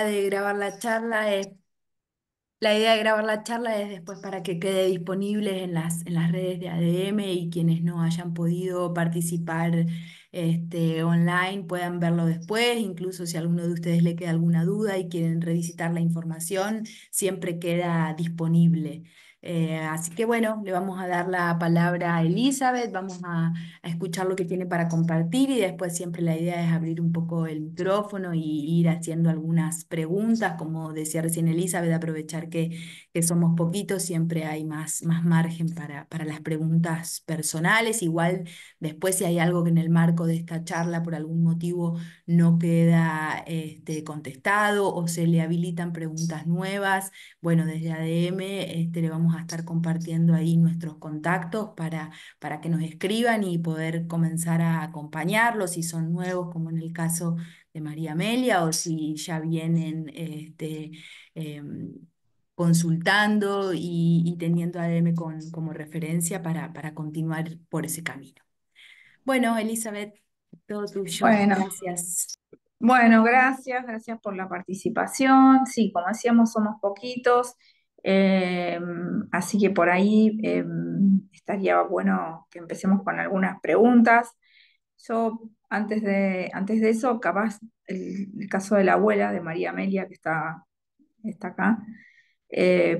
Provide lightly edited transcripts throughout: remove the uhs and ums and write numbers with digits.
de grabar la charla es, la idea de grabar la charla es después para que quede disponible en las redes de ADM y quienes no hayan podido participar online puedan verlo después. Incluso si a alguno de ustedes le queda alguna duda y quieren revisitar la información, siempre queda disponible. Así que bueno, le vamos a dar la palabra a Elizabeth, vamos a escuchar lo que tiene para compartir y después siempre la idea es abrir un poco el micrófono y ir haciendo algunas preguntas, como decía recién Elizabeth, aprovechar que somos poquitos, siempre hay más margen para las preguntas personales. Igual después si hay algo que en el marco de esta charla por algún motivo no queda contestado o se le habilitan preguntas nuevas, bueno, desde ADM le vamos a estar compartiendo ahí nuestros contactos para que nos escriban y poder comenzar a acompañarlos si son nuevos, como en el caso de María Amelia, o si ya vienen em, consultando y teniendo ADM como referencia para continuar por ese camino. Bueno, Elizabeth, todo tuyo. Bueno, Gracias. bueno, gracias por la participación. Sí, como decíamos, somos poquitos, eh, así que por ahí estaría bueno que empecemos con algunas preguntas. Yo, antes de eso, capaz el caso de la abuela de María Amelia, que está acá,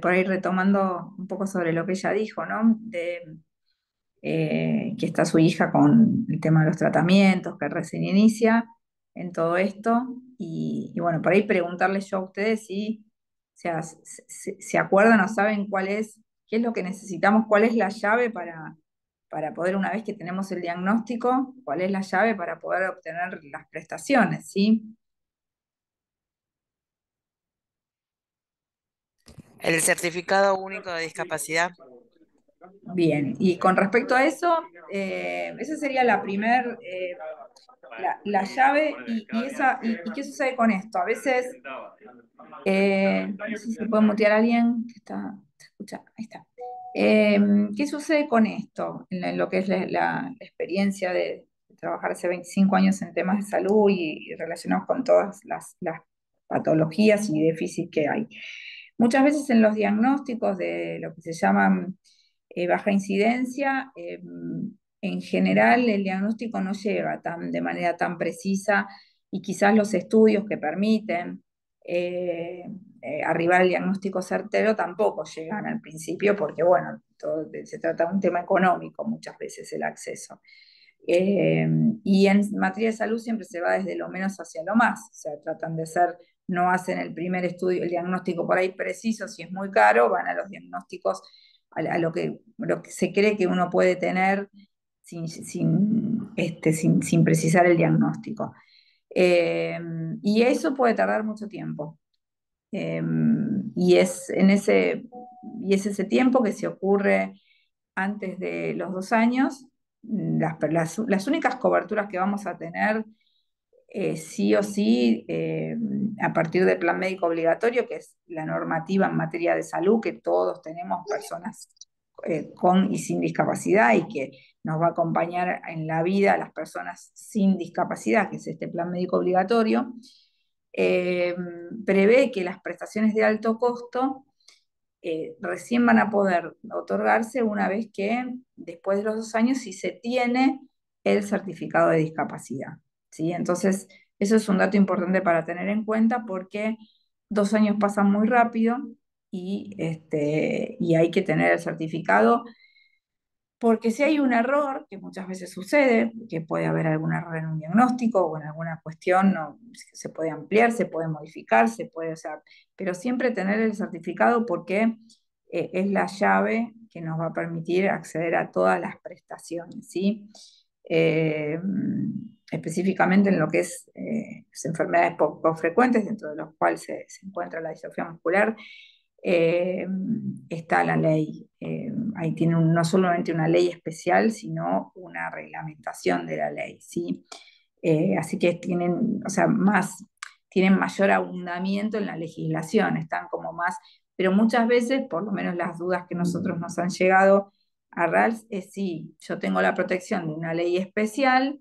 por ahí retomando un poco sobre lo que ella dijo, ¿no? Que está su hija con el tema de los tratamientos, que recién inicia en todo esto. Y bueno, por ahí preguntarles yo a ustedes si o sea, se acuerdan o saben qué es lo que necesitamos, cuál es la llave para poder, una vez que tenemos el diagnóstico, cuál es la llave para poder obtener las prestaciones, ¿sí? El certificado único de discapacidad. Bien, y con respecto a eso, esa sería la llave y qué sucede con esto. A veces, no sé si se puede mutear a alguien que se escucha, ahí está. Eh, ¿Qué sucede con esto? En lo que es la experiencia de trabajar hace 25 años en temas de salud y relacionados con todas las patologías y déficits que hay. Muchas veces en los diagnósticos de lo que se llaman baja incidencia, en general el diagnóstico no llega de manera tan precisa y quizás los estudios que permiten eh, arribar al diagnóstico certero tampoco llegan al principio porque, bueno, se trata de un tema económico muchas veces el acceso. Eh, y en materia de salud siempre se va desde lo menos hacia lo más, o sea, tratan de ser, no hacen el primer estudio, el diagnóstico por ahí preciso, si es muy caro, van a los diagnósticos, a lo que se cree que uno puede tener sin precisar el diagnóstico. Eh, y eso puede tardar mucho tiempo. Eh, y, es en ese, y es ese tiempo que se ocurre antes de los 2 años. Las únicas coberturas que vamos a tener sí o sí a partir del plan médico obligatorio, que es la normativa en materia de salud, que todos tenemos personas con y sin discapacidad y que nos va a acompañar en la vida a las personas sin discapacidad, que es este plan médico obligatorio, eh, prevé que las prestaciones de alto costo recién van a poder otorgarse una vez que, después de los 2 años, si se tiene el certificado de discapacidad, ¿sí? Entonces, eso es un dato importante para tener en cuenta porque 2 años pasan muy rápido y hay que tener el certificado porque si hay un error, que muchas veces sucede, que puede haber algún error en un diagnóstico o en alguna cuestión, no, se puede ampliar, se puede modificar, o sea, pero siempre tener el certificado porque es la llave que nos va a permitir acceder a todas las prestaciones, ¿sí? Eh, Específicamente en lo que es las enfermedades poco frecuentes, dentro de los cuales se encuentra la distrofia muscular, eh, está la ley. Ahí tiene no solamente una ley especial, sino una reglamentación de la ley, ¿sí? Así que o sea, tienen mayor abundamiento en la legislación, están como más, pero muchas veces, por lo menos las dudas que nosotros nos han llegado a RALS, es si yo tengo la protección de una ley especial,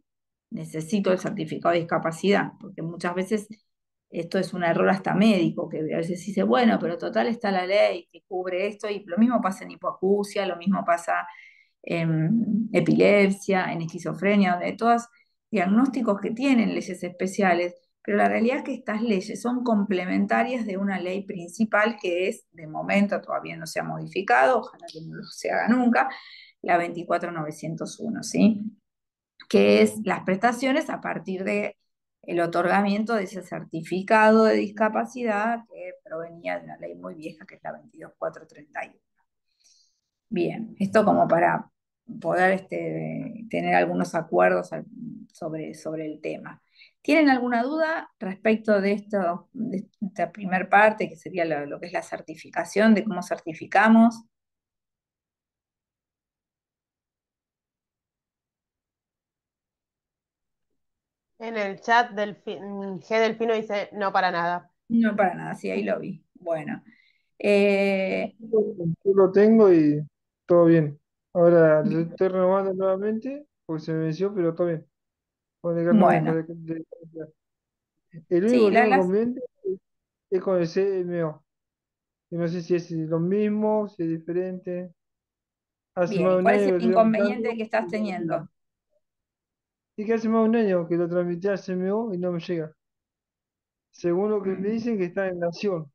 necesito el certificado de discapacidad, porque muchas veces esto es un error hasta médico, que a veces dice, bueno, pero total está la ley que cubre esto, y lo mismo pasa en hipoacusia, lo mismo pasa en epilepsia, en esquizofrenia, donde hay todos diagnósticos que tienen leyes especiales, pero la realidad es que estas leyes son complementarias de una ley principal que es, de momento, todavía no se ha modificado, ojalá que no lo se haga nunca, la 24901, ¿sí? Que es las prestaciones a partir de el otorgamiento de ese certificado de discapacidad que provenía de una ley muy vieja que es la 22431. Bien, esto como para poder tener algunos acuerdos sobre el tema. ¿Tienen alguna duda respecto de esto, de esta primera parte, que sería lo que es la certificación, de cómo certificamos? En el chat G Delfino dice no para nada. No, para nada, sí, ahí lo vi. Bueno, eh, Yo lo tengo y todo bien. Ahora lo estoy renovando nuevamente porque se me venció, pero todo bien. Con el carnet bueno, el único sí, que tengo inconveniente es con el CMO. Y no sé si es lo mismo, si es diferente. Hace bien, más ¿y de un cuál es año el que lo estoy inconveniente tramitando que y estás no me llega. teniendo? Y que hace más de un año que lo tramité al CMO y no me llega. Según lo que me Mm, dicen que está en Nación.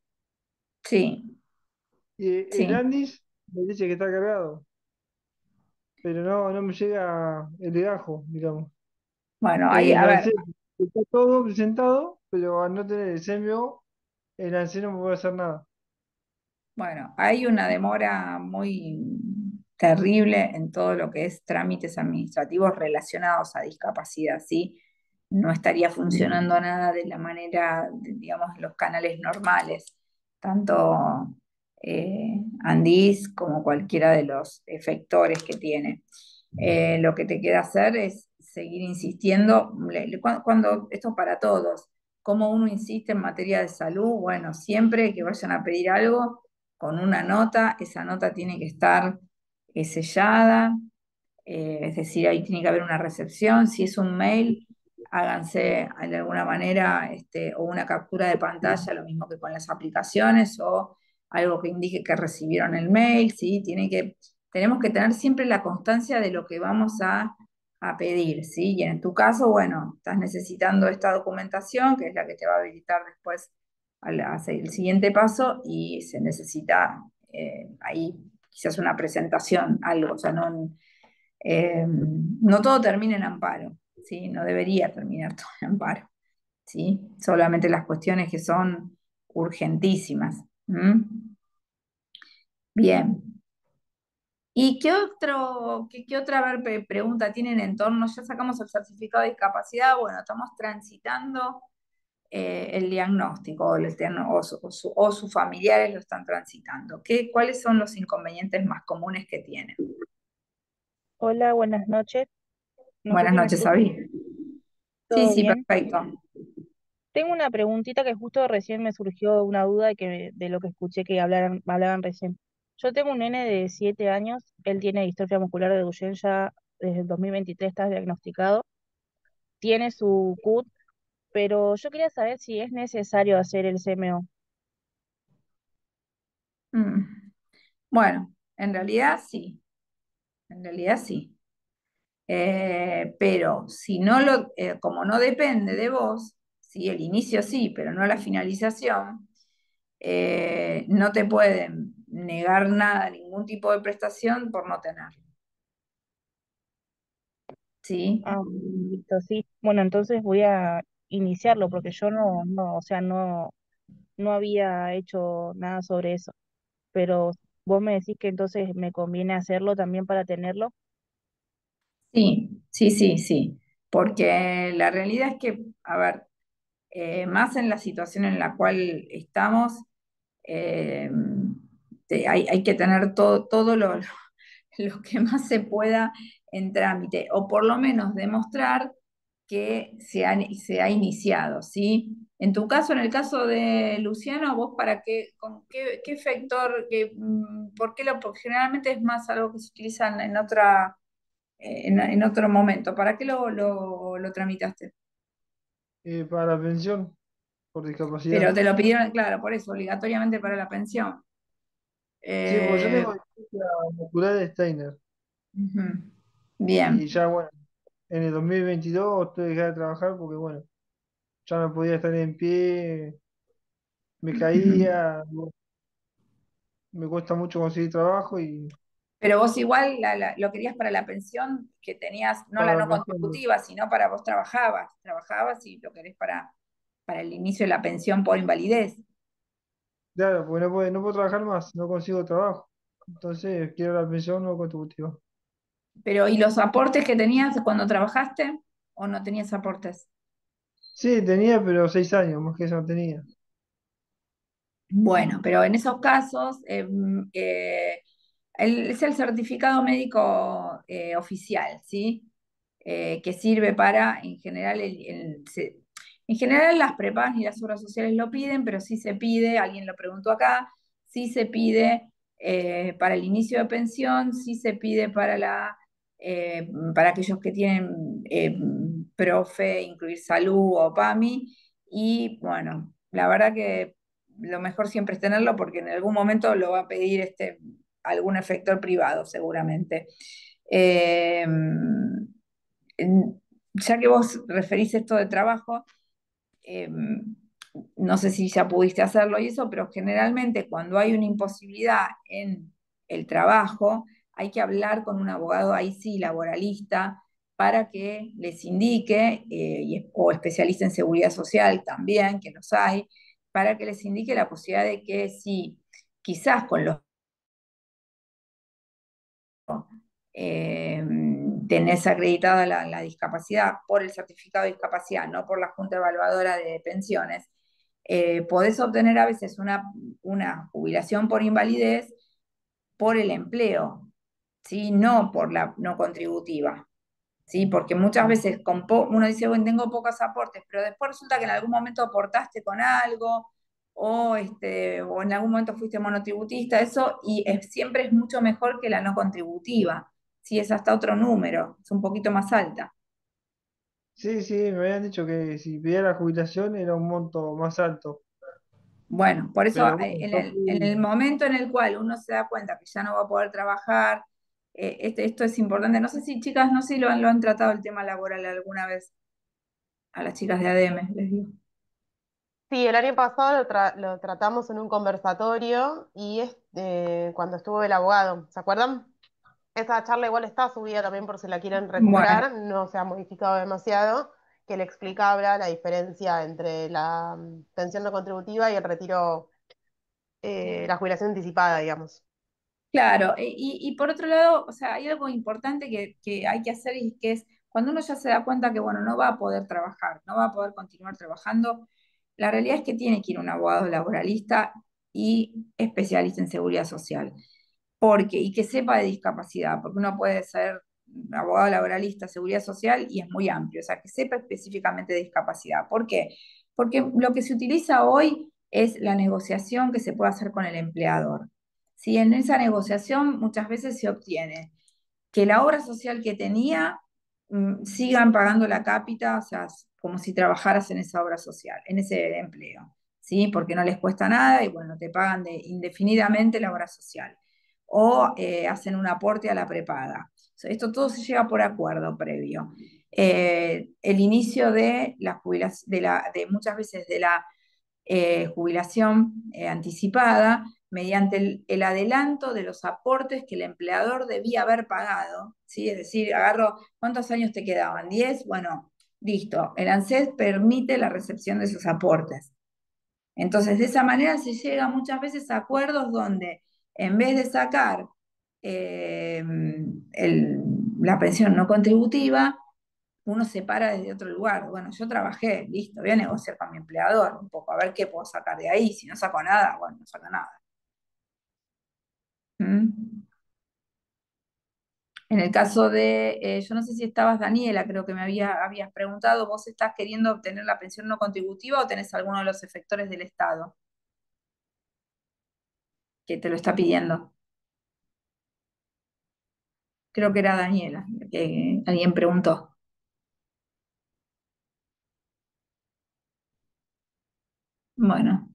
sí, Y el sí. Andis me dice que está cargado, pero no me llega el legajo, digamos. Bueno, En ahí, el a ver, ANSES está todo presentado, pero al no tener el CMO, el ANSES no me puede hacer nada. bueno, hay una demora muy terrible en todo lo que es trámites administrativos relacionados a discapacidad, ¿sí? No estaría funcionando nada de la manera, digamos, los canales normales, tanto Andis como cualquiera de los efectores que tiene. Lo que te queda hacer es seguir insistiendo, cuando esto es para todos, como uno insiste en materia de salud, bueno, siempre que vayan a pedir algo con una nota, esa nota tiene que estar sellada, es decir, ahí tiene que haber una recepción. Si es un mail, háganse de alguna manera o una captura de pantalla, lo mismo que con las aplicaciones, o algo que indique que recibieron el mail, ¿sí? Tenemos que tener siempre la constancia de lo que vamos a pedir, ¿sí? Y en tu caso, bueno, estás necesitando esta documentación, que es la que te va a habilitar después a hacer el siguiente paso, y se necesita ahí quizás una presentación, algo, o sea, no todo termina en amparo, ¿sí? No debería terminar todo en amparo, ¿sí? Solamente las cuestiones que son urgentísimas. ¿M? Bien. ¿Y qué otra a ver, pregunta tienen en torno? Ya sacamos el certificado de discapacidad, bueno, estamos transitando el diagnóstico, o sus familiares lo están transitando. ¿Cuáles son los inconvenientes más comunes que tienen? Hola, buenas noches. No sé Buenas si me noches, escuchan. Avi. Sí, ¿Todo sí, bien? perfecto. Tengo una preguntita que justo recién me surgió una duda de lo que escuché que hablaban recién. Yo tengo un nene de 7 años, él tiene distrofia muscular de Duchenne ya desde el 2023 está diagnosticado, tiene su CUT, pero yo quería saber si es necesario hacer el CMO. Mm. Bueno, en realidad sí, en realidad sí. Pero si no como no depende de vos, sí, el inicio sí, pero no la finalización, no te pueden negar nada, ningún tipo de prestación por no tenerlo, ¿sí? Ah, listo, sí. Bueno, entonces voy a iniciarlo porque yo o sea, no había hecho nada sobre eso. Pero vos me decís que entonces me conviene hacerlo también para tenerlo. Sí, sí, sí, sí. Porque la realidad es que, a ver, más en la situación en la cual estamos, eh, hay que tener todo lo que más se pueda en trámite, o por lo menos demostrar que se ha iniciado, ¿sí? En tu caso, en el caso de Luciano, vos para qué factor, por qué porque generalmente es más algo que se utiliza en otro momento, ¿para qué lo tramitaste? Para la pensión, por Pero discapacidad. te lo pidieron, claro, por eso, obligatoriamente para la pensión. Sí, porque yo Eh, tengo dislexia muscular de Steiner. Ujú. Y Bien, ya, bueno, en el 2022 tuve que dejar de trabajar porque, bueno, ya no podía estar en pie, me ujú. caía, bueno, me cuesta mucho conseguir trabajo y Pero vos igual lo querías para la pensión que tenías, no la para la no pensión, contributiva, sino para vos trabajabas y lo querés para el inicio de la pensión por invalidez. claro, porque no puedo trabajar más, no consigo trabajo. Entonces quiero la pensión no contributiva. Pero, ¿y los aportes que tenías cuando trabajaste o no tenías aportes? Sí, tenía, pero 6 años, más que eso no tenía. Bueno, pero en esos casos es el certificado médico oficial, ¿sí? Que sirve para, en general, en general las prepagas y las obras sociales lo piden, pero sí se pide, alguien lo preguntó acá, sí se pide para el inicio de pensión, sí se pide para aquellos que tienen PROFE, incluir salud o PAMI, y bueno, la verdad que lo mejor siempre es tenerlo porque en algún momento lo va a pedir algún efector privado, seguramente. Eh, ya que vos referís esto de trabajo, eh, no sé si ya pudiste hacerlo y eso, pero generalmente cuando hay una imposibilidad en el trabajo, hay que hablar con un abogado, ahí sí, laboralista, para que les indique, o especialista en seguridad social también, que los hay, para que les indique la posibilidad de que si quizás con los eh, tenés acreditada la discapacidad por el certificado de discapacidad, no por la Junta Evaluadora de Pensiones, podés obtener a veces una jubilación por invalidez por el empleo, ¿sí? No por la no contributiva. ¿Sí? Porque muchas veces uno dice, bueno, tengo pocos aportes, pero después resulta que en algún momento aportaste con algo, o en algún momento fuiste monotributista, eso, y siempre es mucho mejor que la no contributiva. Sí, es hasta otro número, es un poquito más alta. Sí, sí, me habían dicho que si pidiera la jubilación era un monto más alto. Bueno, por eso Pero bueno, yo en fui. el momento en el cual uno se da cuenta que ya no va a poder trabajar, esto es importante. No sé si chicas, no sé si lo han tratado el tema laboral alguna vez a las chicas de ADM, les digo. Sí, el año pasado lo tratamos en un conversatorio y cuando estuvo el abogado, ¿se acuerdan? Esa charla igual está subida también por si la quieren Bueno, recuperar, no se ha modificado demasiado, que le explicaba la diferencia entre la pensión no contributiva y el retiro, la jubilación anticipada, digamos. claro, y por otro lado, o sea, hay algo importante que hay que hacer y que es cuando uno ya se da cuenta que, bueno, no va a poder trabajar, no va a poder continuar trabajando, la realidad es que tiene que ir un abogado laboralista y especialista en seguridad social, y que sepa de discapacidad, porque uno puede ser abogado laboralista, seguridad social y es muy amplio, o sea, que sepa específicamente de discapacidad. ¿Por qué? Porque lo que se utiliza hoy es la negociación que se puede hacer con el empleador. Si en esa negociación muchas veces se obtiene que la obra social que tenía sigan pagando la cápita, o sea, como si trabajaras en esa obra social, en ese empleo, ¿sí? Porque no les cuesta nada y bueno, te pagan indefinidamente la obra social. O hacen un aporte a la prepaga. O sea, esto todo se llega por acuerdo previo. El inicio de la jubilación, de muchas veces de la jubilación anticipada mediante el adelanto de los aportes que el empleador debía haber pagado, ¿sí? Es decir, agarro, ¿cuántos años te quedaban? ¿10? Bueno, listo. El ANSES permite la recepción de esos aportes. Entonces, de esa manera se llega muchas veces a acuerdos donde en vez de sacar eh, el- la pensión no contributiva, uno se para desde otro lugar. Bueno, yo trabajé, listo, voy a negociar con mi empleador un poco, a ver qué puedo sacar de ahí. Si no saco nada, bueno, no saco nada. ¿Mm? En el caso de, yo no sé si estabas, Daniela, creo que habías preguntado, ¿vos estás queriendo obtener la pensión no contributiva o tenés alguno de los efectores del Estado que te lo está pidiendo? Creo que era Daniela, que alguien preguntó. Bueno,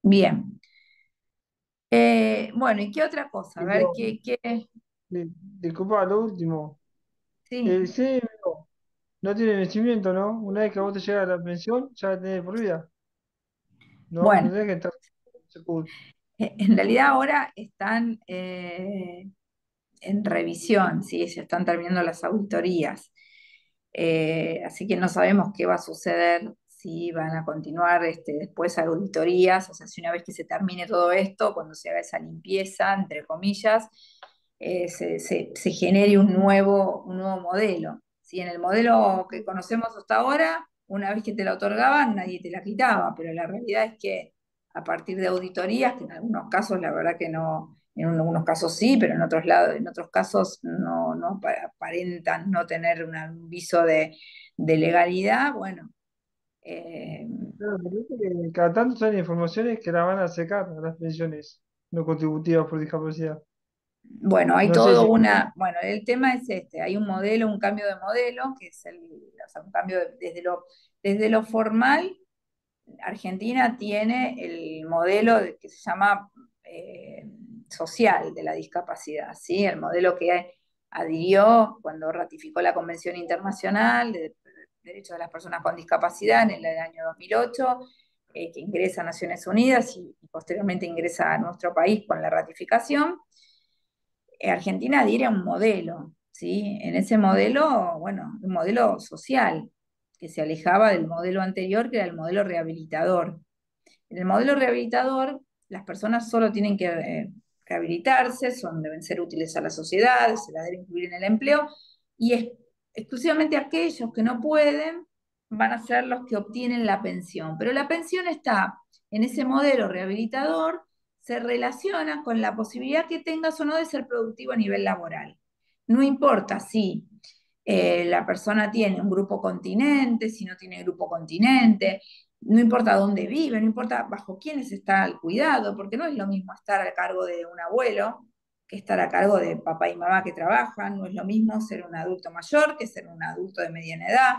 bien. Bueno, ¿y qué otra cosa? A ver, Pero, qué. disculpa, lo último. Sí. El CMO no tiene vencimiento, ¿no? Una vez que a vos te llega la pensión, ya la tenés por vida. No, Bueno, tendría que estar seguro. en realidad ahora están en revisión, ¿sí? Se están terminando las auditorías. Así que no sabemos qué va a suceder, si van a continuar después auditorías, o sea, si una vez que se termine todo esto, cuando se haga esa limpieza, entre comillas, se genere un nuevo modelo. ¿Sí? En el modelo que conocemos hasta ahora, una vez que te la otorgaban, nadie te la quitaba, pero la realidad es que a partir de auditorías, que en algunos casos la verdad que no, en algunos casos sí, pero en otros casos no aparentan no tener un viso de legalidad, bueno, eh, Claro, me parece que cada tanto salen informaciones que la van a secar a las pensiones no contributivas por discapacidad. bueno, hay No sé todo si. bueno, el tema es hay un modelo, un cambio de modelo, que es o sea, un cambio desde lo formal. Argentina tiene el modelo que se llama eh, social de la discapacidad, ¿sí? El modelo que adhirió cuando ratificó la Convención Internacional de Derechos de las Personas con Discapacidad en el año 2008, que ingresa a Naciones Unidas y posteriormente ingresa a nuestro país con la ratificación. Argentina adhiere a un modelo, ¿sí? En ese modelo, bueno, un modelo social, que se alejaba del modelo anterior, que era el modelo rehabilitador. En el modelo rehabilitador, las personas solo tienen que rehabilitarse, deben ser útiles a la sociedad, se las debe incluir en el empleo, y exclusivamente aquellos que no pueden van a ser los que obtienen la pensión. Pero la pensión está en ese modelo rehabilitador, se relaciona con la posibilidad que tengas o no de ser productivo a nivel laboral. No importa si la persona tiene un grupo continente, si no tiene grupo continente, no importa dónde vive, no importa bajo quiénes está el cuidado, porque no es lo mismo estar a cargo de un abuelo que estar a cargo de papá y mamá que trabajan, no es lo mismo ser un adulto mayor que ser un adulto de mediana edad.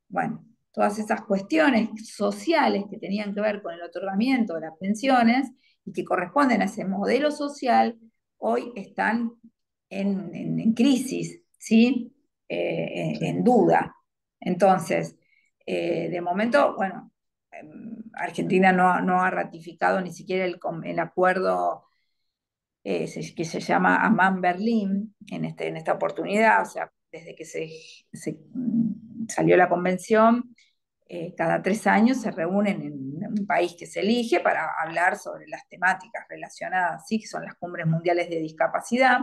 Bueno, todas esas cuestiones sociales que tenían que ver con el otorgamiento de las pensiones y que corresponden a ese modelo social, hoy están en crisis, ¿sí? Sí. En duda. Entonces, de momento, bueno, Argentina no ha ratificado ni siquiera el acuerdo que se llama Amman-Berlín en esta oportunidad, o sea, desde que salió la convención, cada 3 años se reúnen en un país que se elige para hablar sobre las temáticas relacionadas, ¿sí? Que son las cumbres mundiales de discapacidad.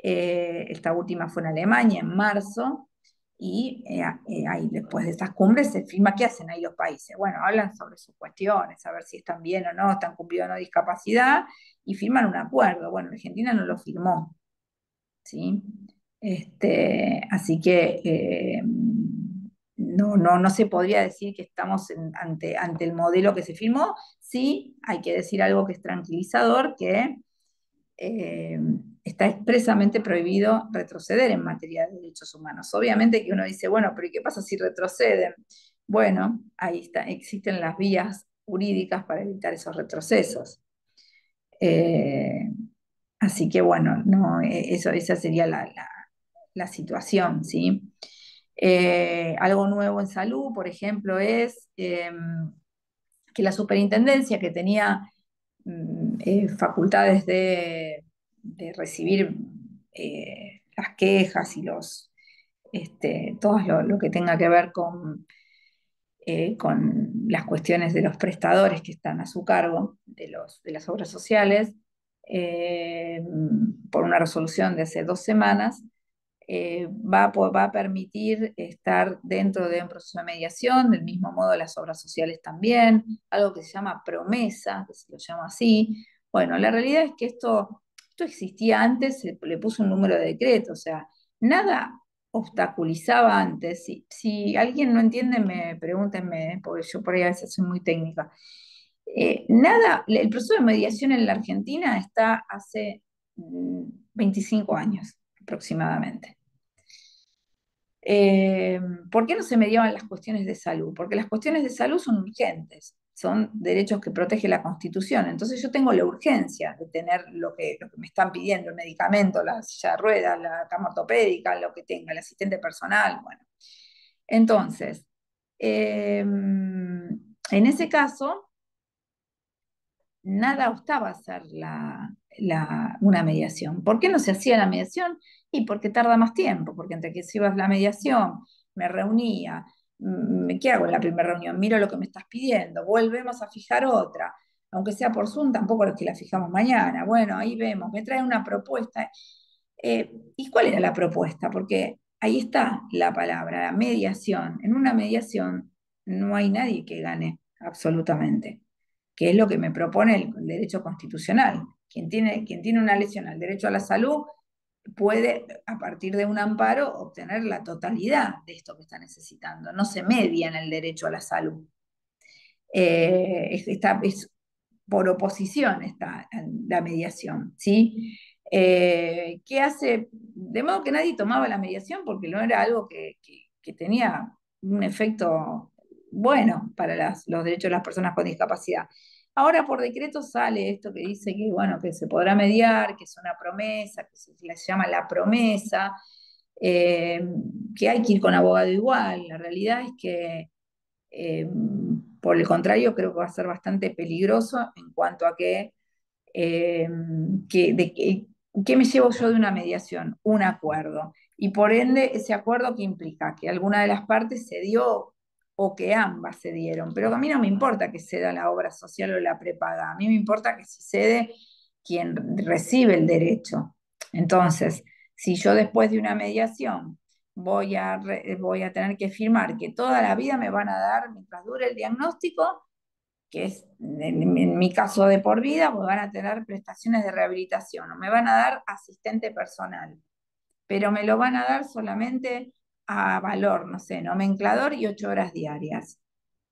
Esta última fue en Alemania en marzo, y ahí, después de estas cumbres se firma. ¿Qué hacen ahí los países? Bueno, hablan sobre sus cuestiones, a ver si están bien o no, están cumpliendo o no discapacidad, y firman un acuerdo. Bueno, Argentina no lo firmó, ¿sí? Así que no se podría decir que estamos ante el modelo que se firmó. Sí, hay que decir algo que es tranquilizador, que eh, está expresamente prohibido retroceder en materia de derechos humanos. Obviamente que uno dice, bueno, pero ¿y qué pasa si retroceden? Bueno, ahí está, existen las vías jurídicas para evitar esos retrocesos. Eh, Así que bueno, no, esa sería la situación, ¿sí? Algo nuevo en salud, por ejemplo, es que la superintendencia, que tenía facultades de recibir las quejas y todo lo que tenga que ver con las cuestiones de los prestadores que están a su cargo de las obras sociales, eh, por una resolución de hace 2 semanas, va a permitir estar dentro de un proceso de mediación, del mismo modo las obras sociales también, algo que se llama promesa, que se lo llama así. Bueno, la realidad es que esto existía antes, se le puso un número de decreto, o sea, nada obstaculizaba antes. Si alguien no entiende, pregúntenme, porque yo por ahí a veces soy muy técnica. Nada, el proceso de mediación en la Argentina está hace 25 años aproximadamente. Eh, ¿Por qué no se mediaban las cuestiones de salud? Porque las cuestiones de salud son urgentes, son derechos que protege la Constitución. Entonces yo tengo la urgencia de tener lo que me están pidiendo, el medicamento, la silla de ruedas, la cama ortopédica, lo que tenga, el asistente personal. Bueno, entonces, en ese caso, nada obstaba hacer una mediación. ¿Por qué no se hacía la mediación? Y porque tarda más tiempo, porque entre que si ibas la mediación, me reunía, ¿qué hago en la primera reunión? Miro lo que me estás pidiendo, volvemos a fijar otra, aunque sea por Zoom, tampoco es que la fijamos mañana. Bueno, ahí vemos, me trae una propuesta. ¿Y cuál era la propuesta? Porque ahí está la palabra, la mediación. En una mediación no hay nadie que gane, absolutamente, que es lo que me propone el derecho constitucional. Quien tiene una lesión al derecho a la salud puede, a partir de un amparo, obtener la totalidad de esto que está necesitando. No se media en el derecho a la salud. Es por oposición está la mediación, ¿sí? ¿Qué hace? De modo que nadie tomaba la mediación porque no era algo que tenía un efecto bueno para los derechos de las personas con discapacidad. Ahora por decreto sale esto que dice que, bueno, que se podrá mediar, que es una promesa, que se le llama la promesa, eh, que hay que ir con abogado igual. La realidad es que eh, por el contrario, creo que va a ser bastante peligroso en cuanto a eh, ¿qué me llevo yo de una mediación? Un acuerdo. Y por ende, ese acuerdo que implica que alguna de las partes cedió o que ambas cedieron. Pero a mí no me importa que ceda la obra social o la prepaga, a mí me importa que si cede quien recibe el derecho. Entonces, si yo después de una mediación voy a tener que firmar que toda la vida me van a dar, mientras dure el diagnóstico, que es en mi caso de por vida, pues van a tener prestaciones de rehabilitación o me van a dar asistente personal, pero me lo van a dar solamente a valor, no sé, nomenclador y 8 horas diarias.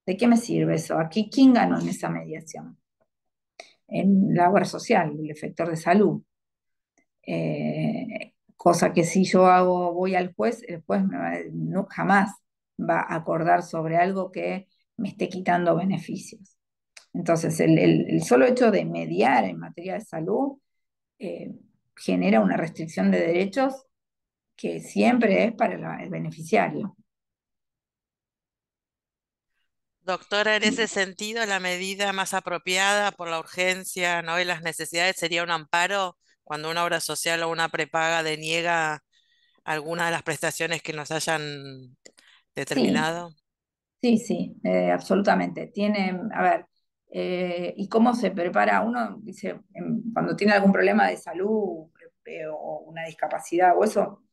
¿De qué me sirve eso? Aquí, ¿quién ganó en esa mediación? En la obra social, el efector de salud. Cosa que si yo voy al juez, el juez jamás va a acordar sobre algo que me esté quitando beneficios. Entonces, el solo hecho de mediar en materia de salud eh, genera una restricción de derechos que siempre es para el beneficiario. Doctora, en ese sentido, la medida más apropiada por la urgencia, ¿no? Y las necesidades sería un amparo cuando una obra social o una prepaga deniega alguna de las prestaciones que nos hayan Sí, determinado. sí, sí, absolutamente. A ver, ¿y cómo se prepara? Uno dice, cuando tiene algún problema de salud o una discapacidad o eso,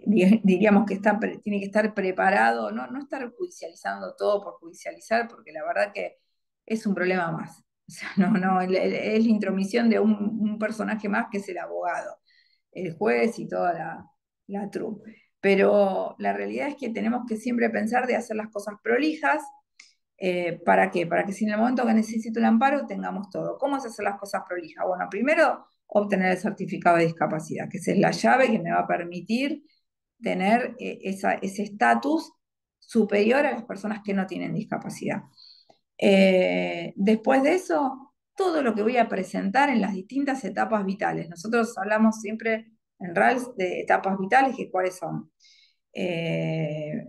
diríamos que tiene que estar preparado, no estar judicializando todo por judicializar, porque la verdad que es un problema más. O sea, no, es la intromisión de un personaje más que es el abogado, el juez y toda la troupe. Pero la realidad es que tenemos que siempre pensar de hacer las cosas prolijas. ¿Para qué? Para que si en el momento que necesito el amparo tengamos todo. ¿Cómo es hacer las cosas prolijas? Bueno, primero obtener el certificado de discapacidad, que esa es la llave que me va a permitir tener ese estatus superior a las personas que no tienen discapacidad. Después de eso, todo lo que voy a presentar en las distintas etapas vitales. Nosotros hablamos siempre en RALS de etapas vitales, que cuáles son. Eh,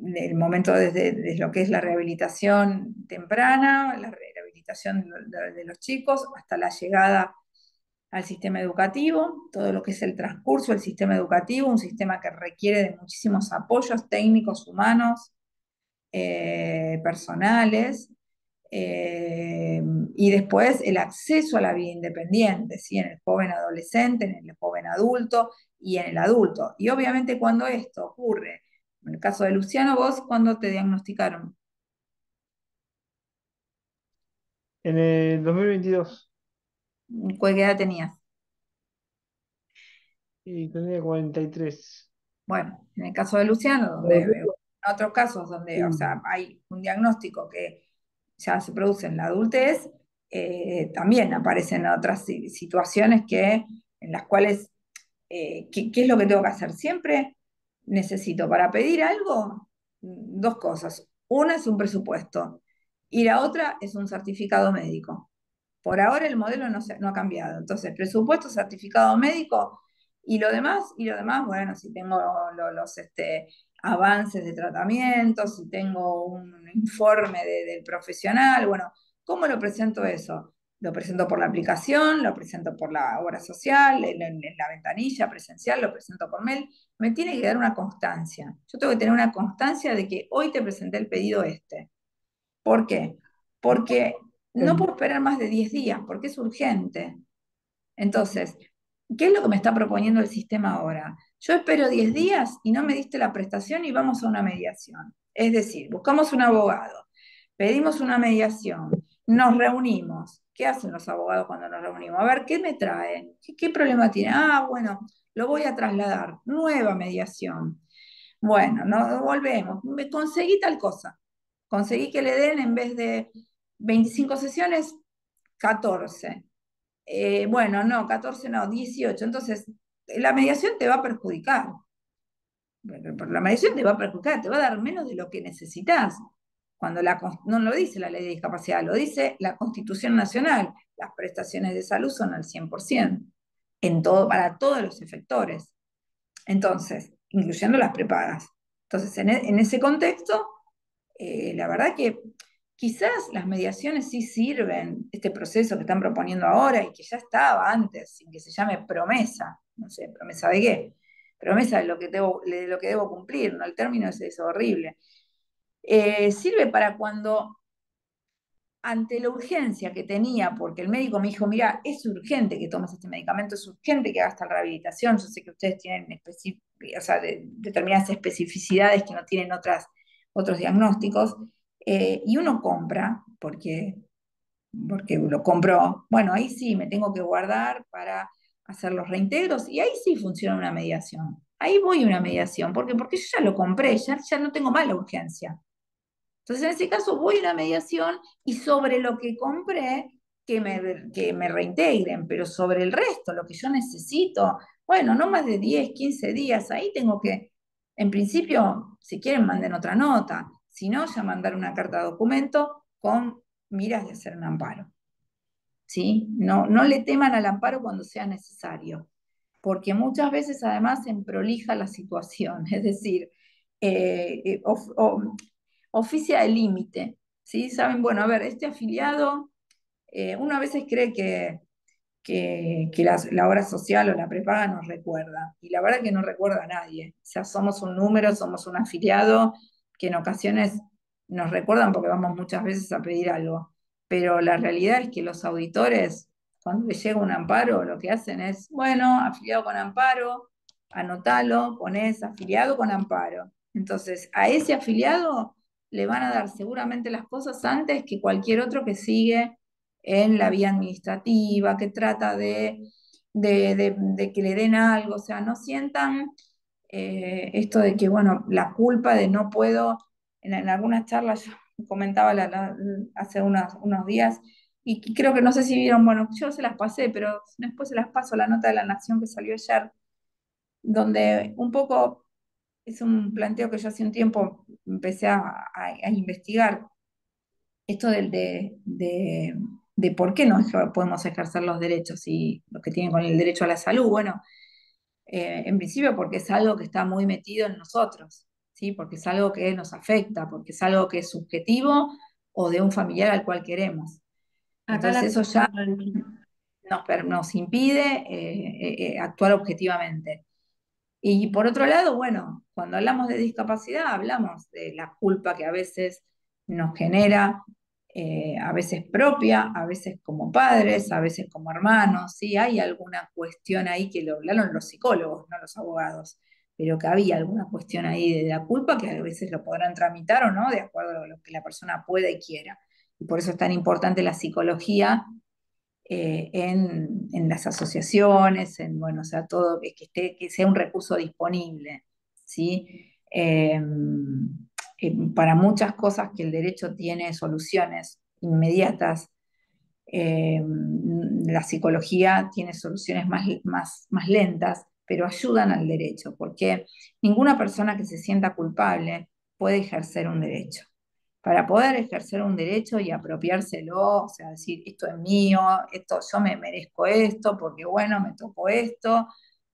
el momento desde lo que es la rehabilitación temprana, la rehabilitación de los chicos, hasta la llegada al sistema educativo, todo lo que es el transcurso del sistema educativo, un sistema que requiere de muchísimos apoyos técnicos, humanos, personales, eh, y después el acceso a la vida independiente, ¿sí? En el joven adolescente, en el joven adulto y en el adulto. Y obviamente cuando esto ocurre, en el caso de Luciano, vos, ¿cuándo te diagnosticaron? En el 2022. ¿Cuál edad tenías? Y tenía 43. Bueno, en el caso de Luciano, en otros casos donde, o sea, hay un diagnóstico que ya se produce en la adultez, también aparecen otras situaciones en las cuales, ¿qué es lo que tengo que hacer? Siempre necesito para pedir algo dos cosas. Una es un presupuesto y la otra es un certificado médico. Por ahora el modelo no ha cambiado. Entonces, presupuesto, certificado médico y lo demás, bueno, si tengo los avances de tratamiento, si tengo un informe del profesional, bueno, ¿cómo lo presento eso? Lo presento por la aplicación, lo presento por la obra social, en la ventanilla presencial, lo presento por mail. Me tiene que dar una constancia. Yo tengo que tener una constancia de que hoy te presenté el pedido este. ¿Por qué? Porque no puedo esperar más de 10 días, porque es urgente. Entonces, ¿qué es lo que me está proponiendo el sistema ahora? Yo espero 10 días y no me diste la prestación y vamos a una mediación. Es decir, buscamos un abogado, pedimos una mediación, nos reunimos. ¿Qué hacen los abogados cuando nos reunimos? A ver, ¿qué me trae? ¿Qué problema tiene? Ah, bueno, lo voy a trasladar. Nueva mediación. Bueno, no volvemos. Me conseguí tal cosa. Conseguí que le den en vez de 25 sesiones, 14. Bueno, no, 14 no, 18. Entonces, la mediación te va a perjudicar. Pero la mediación te va a perjudicar, te va a dar menos de lo que necesitas. Cuando no lo dice la ley de discapacidad, lo dice la Constitución Nacional. Las prestaciones de salud son al 100%, para todos los efectores. Entonces, incluyendo las prepagas. Entonces, en ese contexto, la verdad que quizás las mediaciones sí sirven, este proceso que están proponiendo ahora y que ya estaba antes, sin que se llame promesa, no sé, promesa de qué, promesa de lo que debo cumplir, ¿no? El término es horrible. Sirve para cuando, ante la urgencia que tenía, porque el médico me dijo, mira, es urgente que tomes este medicamento, es urgente que hagas esta rehabilitación, yo sé que ustedes tienen o sea, determinadas especificidades que no tienen otros diagnósticos, y uno compra, porque lo compró, bueno, ahí sí me tengo que guardar para hacer los reintegros, y ahí sí funciona una mediación. Ahí voy a una mediación, porque yo ya lo compré, ya no tengo más la urgencia. Entonces, en ese caso, voy a una mediación y sobre lo que compré, que me reintegren, pero sobre el resto, lo que yo necesito, bueno, no más de 10, 15 días, ahí tengo que, en principio, si quieren, manden otra nota, si no, ya mandar una carta de documento con miras de hacer un amparo. ¿Sí? No le teman al amparo cuando sea necesario, porque muchas veces además se prolija la situación, es decir, oficia el límite, ¿sí? Saben, bueno, a ver, este afiliado, uno a veces cree que la obra social o la prepaga nos recuerda, y la verdad que no recuerda a nadie, o sea, somos un número, somos un afiliado, que en ocasiones nos recuerdan porque vamos muchas veces a pedir algo, pero la realidad es que los auditores, cuando les llega un amparo, lo que hacen es, bueno, afiliado con amparo, anotalo, ponés afiliado con amparo. Entonces, a ese afiliado le van a dar seguramente las cosas antes que cualquier otro que sigue en la vía administrativa, que trata de que le den algo, o sea, no sientan esto de que, bueno, la culpa de no puedo, en algunas charlas yo comentaba hace unos días, y creo que no sé si vieron, bueno, yo se las pasé, pero después se las paso la nota de La Nación que salió ayer, donde un poco es un planteo que yo hace un tiempo empecé a investigar, esto de por qué no podemos ejercer los derechos y los que tienen con el derecho a la salud. Bueno, en principio porque es algo que está muy metido en nosotros, ¿sí? Porque es algo que nos afecta, porque es algo que es subjetivo o de un familiar al cual queremos. Acá la Entonces eso ya nos impide actuar objetivamente. Y por otro lado, bueno, cuando hablamos de discapacidad, hablamos de la culpa que a veces nos genera, a veces propia, a veces como padres, a veces como hermanos, ¿sí? Hay alguna cuestión ahí que lo hablaron los psicólogos, no los abogados, pero que había alguna cuestión ahí de la culpa que a veces lo podrán tramitar o no, de acuerdo a lo que la persona pueda y quiera. Y por eso es tan importante la psicología en las asociaciones, bueno, o sea, todo, que sea un recurso disponible, ¿sí? Para muchas cosas que el derecho tiene soluciones inmediatas, la psicología tiene soluciones más lentas, pero ayudan al derecho, porque ninguna persona que se sienta culpable puede ejercer un derecho. Para poder ejercer un derecho y apropiárselo, o sea, decir, esto es mío, esto, yo me merezco esto, porque bueno, me tocó esto,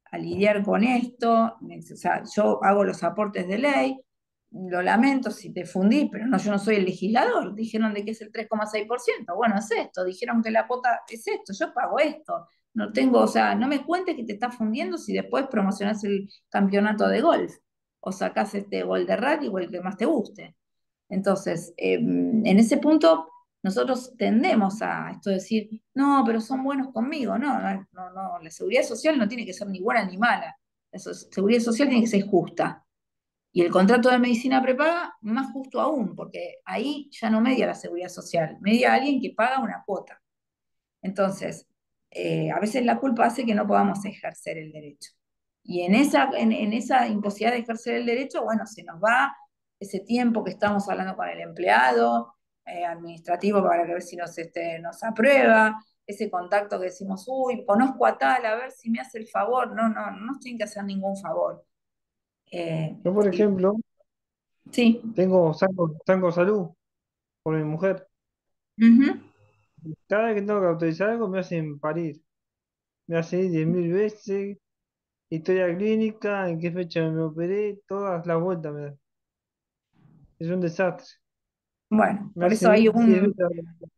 a lidiar con esto, o sea, yo hago los aportes de ley, lo lamento si te fundí, pero no, yo no soy el legislador, dijeron de que es el 3,6%, bueno, es esto, dijeron que la cuota es esto, yo pago esto, no tengo, o sea, no me cuentes que te estás fundiendo si después promocionás el campeonato de golf, o sacás este gol de rugby o el que más te guste. Entonces, en ese punto, nosotros tendemos a esto de decir, no, pero son buenos conmigo. No, no, no, no, la seguridad social no tiene que ser ni buena ni mala. La seguridad social tiene que ser justa. Y el contrato de medicina prepaga, más justo aún, porque ahí ya no media la seguridad social, media alguien que paga una cuota. Entonces, a veces la culpa hace que no podamos ejercer el derecho. Y en esa imposibilidad de ejercer el derecho, bueno, se nos va ese tiempo que estamos hablando con el empleado administrativo para ver si nos aprueba, ese contacto que decimos, uy, conozco a tal, a ver si me hace el favor. No, no, no nos tienen que hacer ningún favor. Yo, por Sí, ejemplo, sí. tengo salud por mi mujer. Ujú. Cada vez que tengo que autorizar algo me hacen parir. Me hacen ir 10.000 veces, historia clínica, en qué fecha me operé, todas las vueltas me dan. Es un desastre. Bueno, Me por eso hacen ir hay 10 un, veces.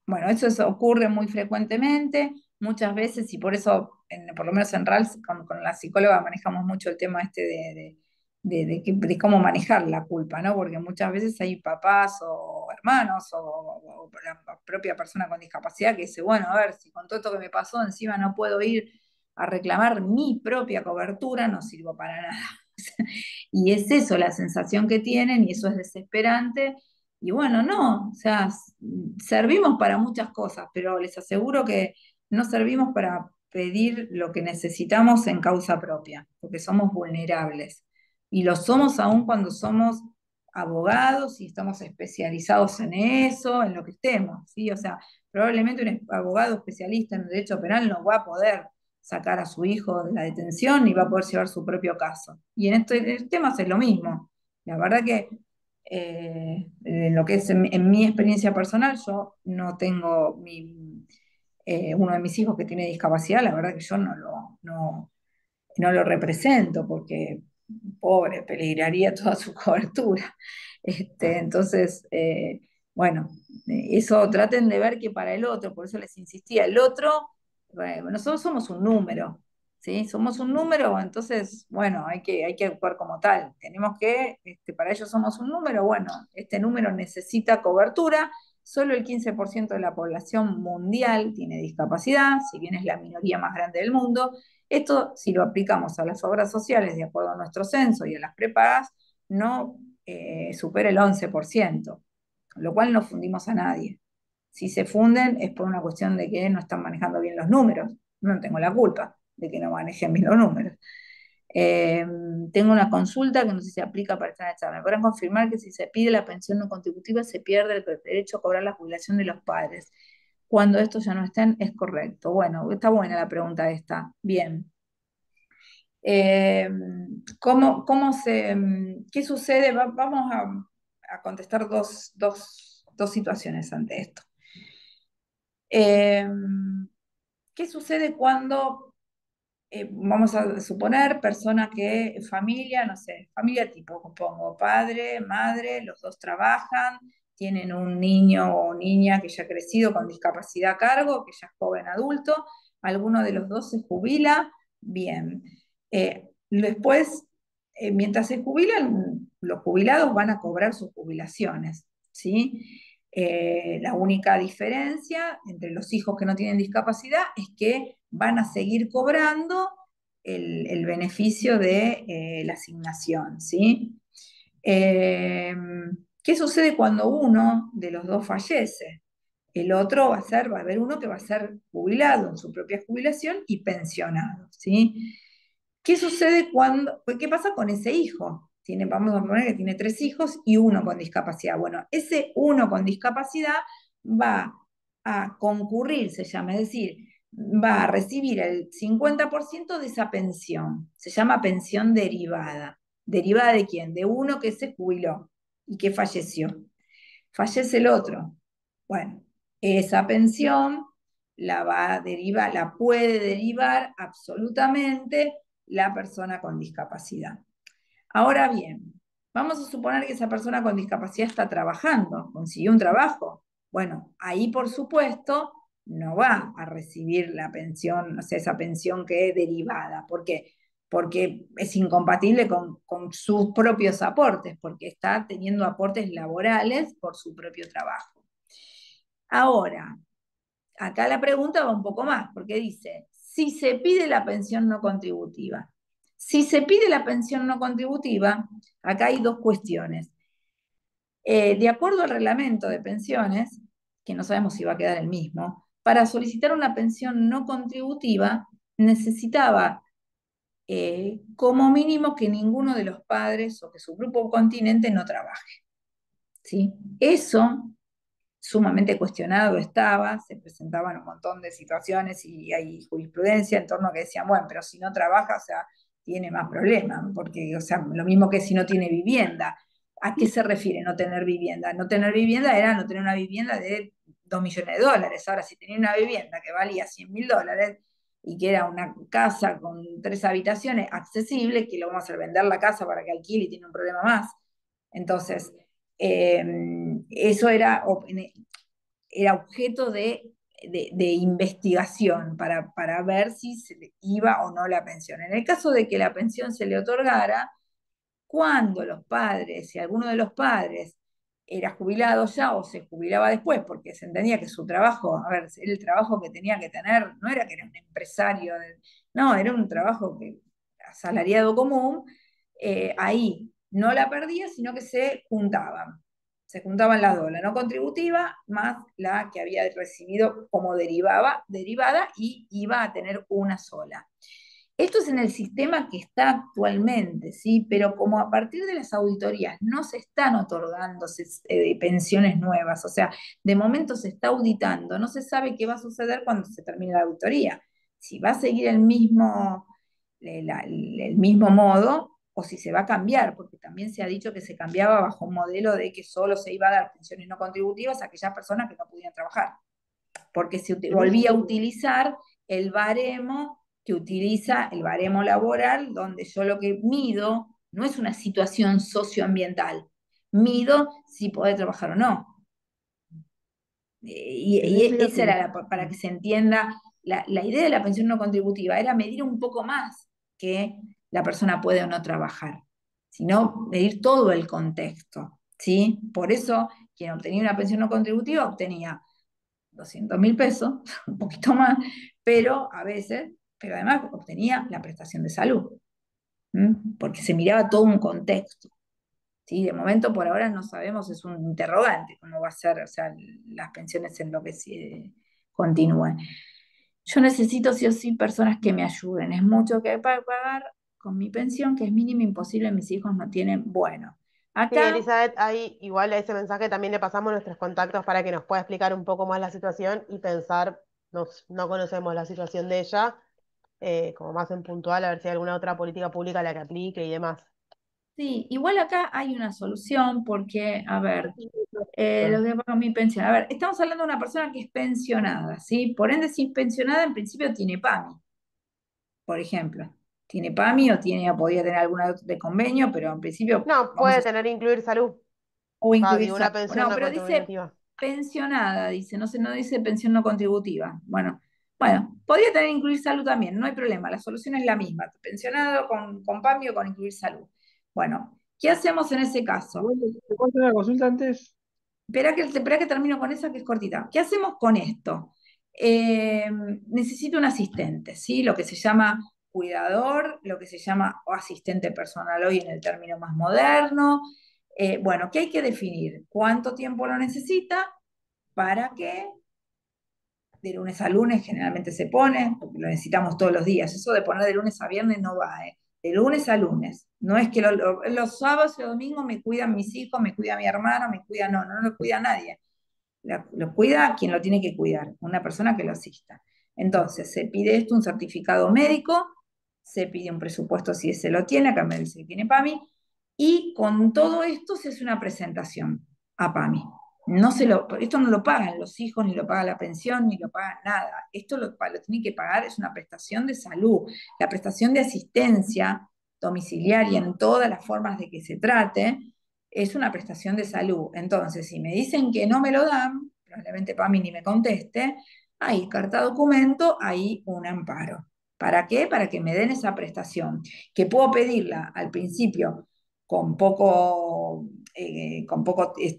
Bueno, eso ocurre muy frecuentemente, muchas veces, y por eso, por lo menos en RALS, con la psicóloga manejamos mucho el tema este de cómo manejar la culpa, ¿no? Porque muchas veces hay papás o hermanos o la propia persona con discapacidad que dice, bueno, a ver, si con todo esto que me pasó encima no puedo ir a reclamar mi propia cobertura, no sirvo para nada. Y es eso la sensación que tienen y eso es desesperante. Y bueno, no, o sea, servimos para muchas cosas, pero les aseguro que no servimos para pedir lo que necesitamos en causa propia, porque somos vulnerables. Y lo somos aún cuando somos abogados y estamos especializados en eso, en lo que estemos, ¿sí? O sea, probablemente un abogado especialista en derecho penal no va a poder sacar a su hijo de la detención ni va a poder llevar su propio caso. Y en este tema es lo mismo. La verdad que en lo que es en mi experiencia personal, yo no tengo uno de mis hijos que tiene discapacidad, la verdad que yo no lo represento porque, pobre, peligraría toda su cobertura. Entonces, bueno, eso traten de ver que para el otro, por eso les insistía, el otro, bueno, nosotros somos un número, ¿sí? Somos un número, entonces, bueno, hay que actuar como tal. Tenemos que, para ellos somos un número, bueno, este número necesita cobertura. Solo el 15% de la población mundial tiene discapacidad, si bien es la minoría más grande del mundo. Esto, si lo aplicamos a las obras sociales de acuerdo a nuestro censo y a las prepagas, no supera el 11%, lo cual no fundimos a nadie. Si se funden es por una cuestión de que no están manejando bien los números. No tengo la culpa de que no manejen bien los números. Eh, Tengo una consulta que no sé si se aplica para esta charla. ¿Me podrán confirmar que si se pide la pensión no contributiva se pierde el derecho a cobrar la jubilación de los padres? Cuando estos ya no estén, es correcto. Bueno, está buena la pregunta esta. Bien. Eh, ¿Qué sucede? Vamos a contestar dos situaciones ante esto. Eh, ¿Qué sucede cuando, vamos a suponer, persona que, familia, no sé, familia tipo, pongo padre, madre, los dos trabajan, tienen un niño o niña que ya ha crecido con discapacidad a cargo, que ya es joven adulto, alguno de los dos se jubila, bien. Después, mientras se jubilan, los jubilados van a cobrar sus jubilaciones, ¿sí? La única diferencia entre los hijos que no tienen discapacidad es que van a seguir cobrando el beneficio de la asignación, ¿sí? Eh, ¿Qué sucede cuando uno de los dos fallece? El otro va a haber uno que va a ser jubilado en su propia jubilación y pensionado, ¿sí? ¿Qué sucede qué pasa con ese hijo? Vamos a poner que tiene 3 hijos y uno con discapacidad. Bueno, ese uno con discapacidad va a concurrir, se llama, es decir, va a recibir el 50% de esa pensión. Se llama pensión derivada. ¿Derivada de quién? De uno que se jubiló y que falleció. Fallece el otro. Bueno, esa pensión la va a derivar, la puede derivar absolutamente la persona con discapacidad. Ahora bien, vamos a suponer que esa persona con discapacidad está trabajando, consiguió un trabajo. Bueno, ahí por supuesto no va a recibir la pensión, o sea, esa pensión que es derivada. ¿Por qué? Porque es incompatible con sus propios aportes, porque está teniendo aportes laborales por su propio trabajo. Ahora, acá la pregunta va un poco más, porque dice, si se pide la pensión no contributiva. Si se pide la pensión no contributiva, acá hay dos cuestiones. De acuerdo al reglamento de pensiones, que no sabemos si va a quedar el mismo, para solicitar una pensión no contributiva necesitaba como mínimo que ninguno de los padres o que su grupo continente no trabaje. ¿Sí? Eso sumamente cuestionado estaba, se presentaban un montón de situaciones y hay jurisprudencia en torno a que decían, bueno, pero si no trabaja, o sea, tiene más problemas, porque, o sea, lo mismo que si no tiene vivienda. ¿A qué se refiere no tener vivienda? No tener vivienda era no tener una vivienda de 2 millones de dólares. Ahora, si tenía una vivienda que valía 100.000 dólares y que era una casa con 3 habitaciones accesible, que lo vamos a hacer vender la casa para que alquile y tiene un problema más. Entonces, eso era objeto de investigación para ver si se le iba o no la pensión. En el caso de que la pensión se le otorgara, cuando los padres, si alguno de los padres era jubilado ya o se jubilaba después, porque se entendía que su trabajo, a ver, el trabajo que tenía que tener, no era que era un empresario, no, era un trabajo que, asalariado común, ahí no la perdía, sino que se juntaban las dos, la no contributiva más la que había recibido como derivada y iba a tener una sola. Esto es en el sistema que está actualmente, ¿sí? Pero como a partir de las auditorías no se están otorgando pensiones nuevas, o sea, de momento se está auditando, no se sabe qué va a suceder cuando se termine la auditoría. Si va a seguir el mismo modo o si se va a cambiar, porque también se ha dicho que se cambiaba bajo un modelo de que solo se iba a dar pensiones no contributivas a aquellas personas que no podían trabajar, porque se volvía a utilizar el baremo que utiliza el baremo laboral, donde yo lo que mido no es una situación socioambiental, mido si puede trabajar o no. En ese Esa caso, era para que se entienda, la idea de la pensión no contributiva era medir un poco más que la persona puede o no trabajar, sino medir todo el contexto, ¿sí? Por eso, quien obtenía una pensión no contributiva obtenía 200.000 pesos, un poquito más, pero a veces, pero además obtenía la prestación de salud, porque se miraba todo un contexto. ¿Sí? De momento, por ahora, no sabemos, es un interrogante cómo va a ser, o sea, las pensiones en lo que continúen. Yo necesito sí o sí personas que me ayuden. Es mucho que pagar con mi pensión, que es mínimo imposible, mis hijos no tienen. Bueno, Sí, acá Elizabeth, ahí igual a ese mensaje también le pasamos nuestros contactos para que nos pueda explicar un poco más la situación y pensar, no conocemos la situación de ella, como más en puntual, a ver si hay alguna otra política pública a la que aplique y demás. sí, igual acá hay una solución porque, a ver, lo que pago mi pensión. A ver, estamos hablando de una persona que es pensionada, ¿sí? Por ende, si es pensionada, en principio tiene PAMI, por ejemplo. Tiene PAMI o podría tener alguna de convenio, pero en principio No, vamos a puede tener incluir salud, o incluir digo, una salud. pensión No, no pero dice contributiva. pensionada, dice, no dice pensión no contributiva. Bueno, podría tener incluir salud también, no hay problema, la solución es la misma, pensionado con PAMI o con incluir salud. Bueno, ¿qué hacemos en ese caso? bueno, ¿te puedo hacer una consulta antes? Espera que termino con esa que es cortita. ¿Qué hacemos con esto? Eh, Necesito un asistente, ¿sí? Lo que se llama cuidador, lo que se llama asistente personal hoy en el término más moderno. Bueno, ¿qué hay que definir? ¿Cuánto tiempo lo necesita? ¿Para qué? De lunes a lunes generalmente se pone, porque lo necesitamos todos los días. Eso de poner de lunes a viernes no va, ¿eh? De lunes a lunes. No es que los sábados y los domingos me cuidan mis hijos, me cuida mi hermano, me cuida, no lo cuida nadie. Lo cuida quien lo tiene que cuidar, una persona que lo asista. Entonces, se pide esto, un certificado médico, se pide un presupuesto si se lo tiene, acá me dice que tiene PAMI, y con todo esto se hace una presentación a PAMI. Esto no lo pagan los hijos, ni lo paga la pensión, ni lo pagan nada. Esto lo tiene que pagar, es una prestación de salud, la prestación de asistencia domiciliaria en todas las formas de que se trate, es una prestación de salud. Entonces, si me dicen que no me lo dan, probablemente PAMI ni me conteste, hay carta documento, hay un amparo. ¿Para qué? Para que me den esa prestación, que puedo pedirla al principio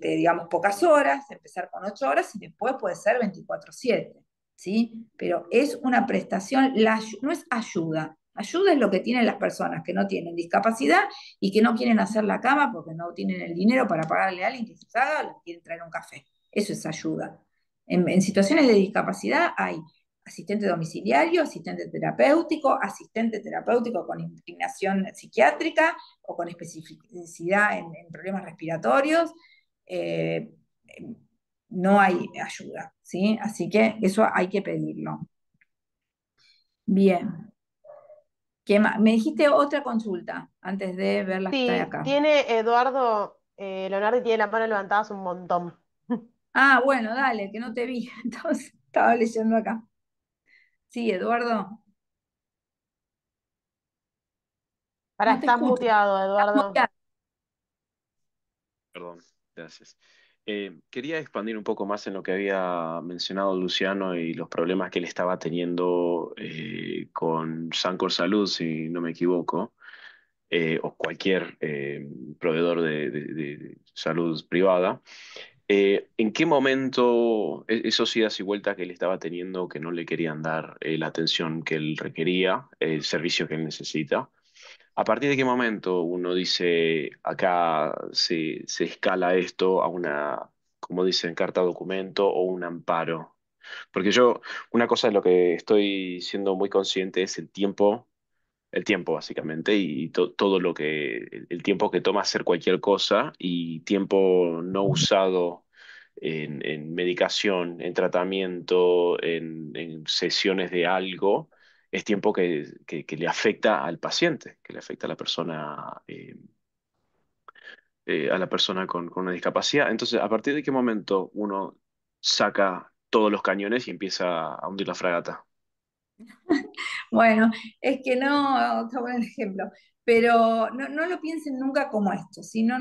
digamos, pocas horas, empezar con 8 horas y después puede ser 24/7, ¿sí? Pero es una prestación, no es ayuda. Ayuda es lo que tienen las personas que no tienen discapacidad y que no quieren hacer la cama porque no tienen el dinero para pagarle a alguien que se haga, les quieren traer un café. Eso es ayuda. En situaciones de discapacidad hay asistente terapéutico con inclinación psiquiátrica o con especificidad en problemas respiratorios. eh, no hay ayuda, ¿sí? Así que eso hay que pedirlo. Bien. ¿Qué más? Me dijiste otra consulta antes de ver las que están Sí, acá. tiene Eduardo, Leonardo tiene la mano levantada hace un montón. Ah, bueno, dale, que no te vi. Entonces, estaba leyendo acá. Sí, Eduardo. Para, No te estás escucho. muteado, Eduardo. Perdón, gracias. Quería expandir un poco más en lo que había mencionado Luciano y los problemas que él estaba teniendo con Sancor Salud, si no me equivoco, o cualquier proveedor de salud privada. ¿En qué momento esos idas y vueltas que él estaba teniendo, que no le querían dar la atención que él requería, el servicio que él necesita? ¿A partir de qué momento uno dice, acá se escala esto a una, como dicen, carta documento o un amparo? Porque yo, una cosa de lo que estoy siendo muy consciente es el tiempo básicamente, y todo lo que, el tiempo que toma hacer cualquier cosa y tiempo no usado en medicación, en tratamiento, en sesiones de algo, es tiempo que le afecta al paciente, que le afecta a la persona con una discapacidad. Entonces, ¿a partir de qué momento uno saca todos los cañones y empieza a hundir la fragata? Bueno, es que no, está bueno el ejemplo, pero no lo piensen nunca como esto, sino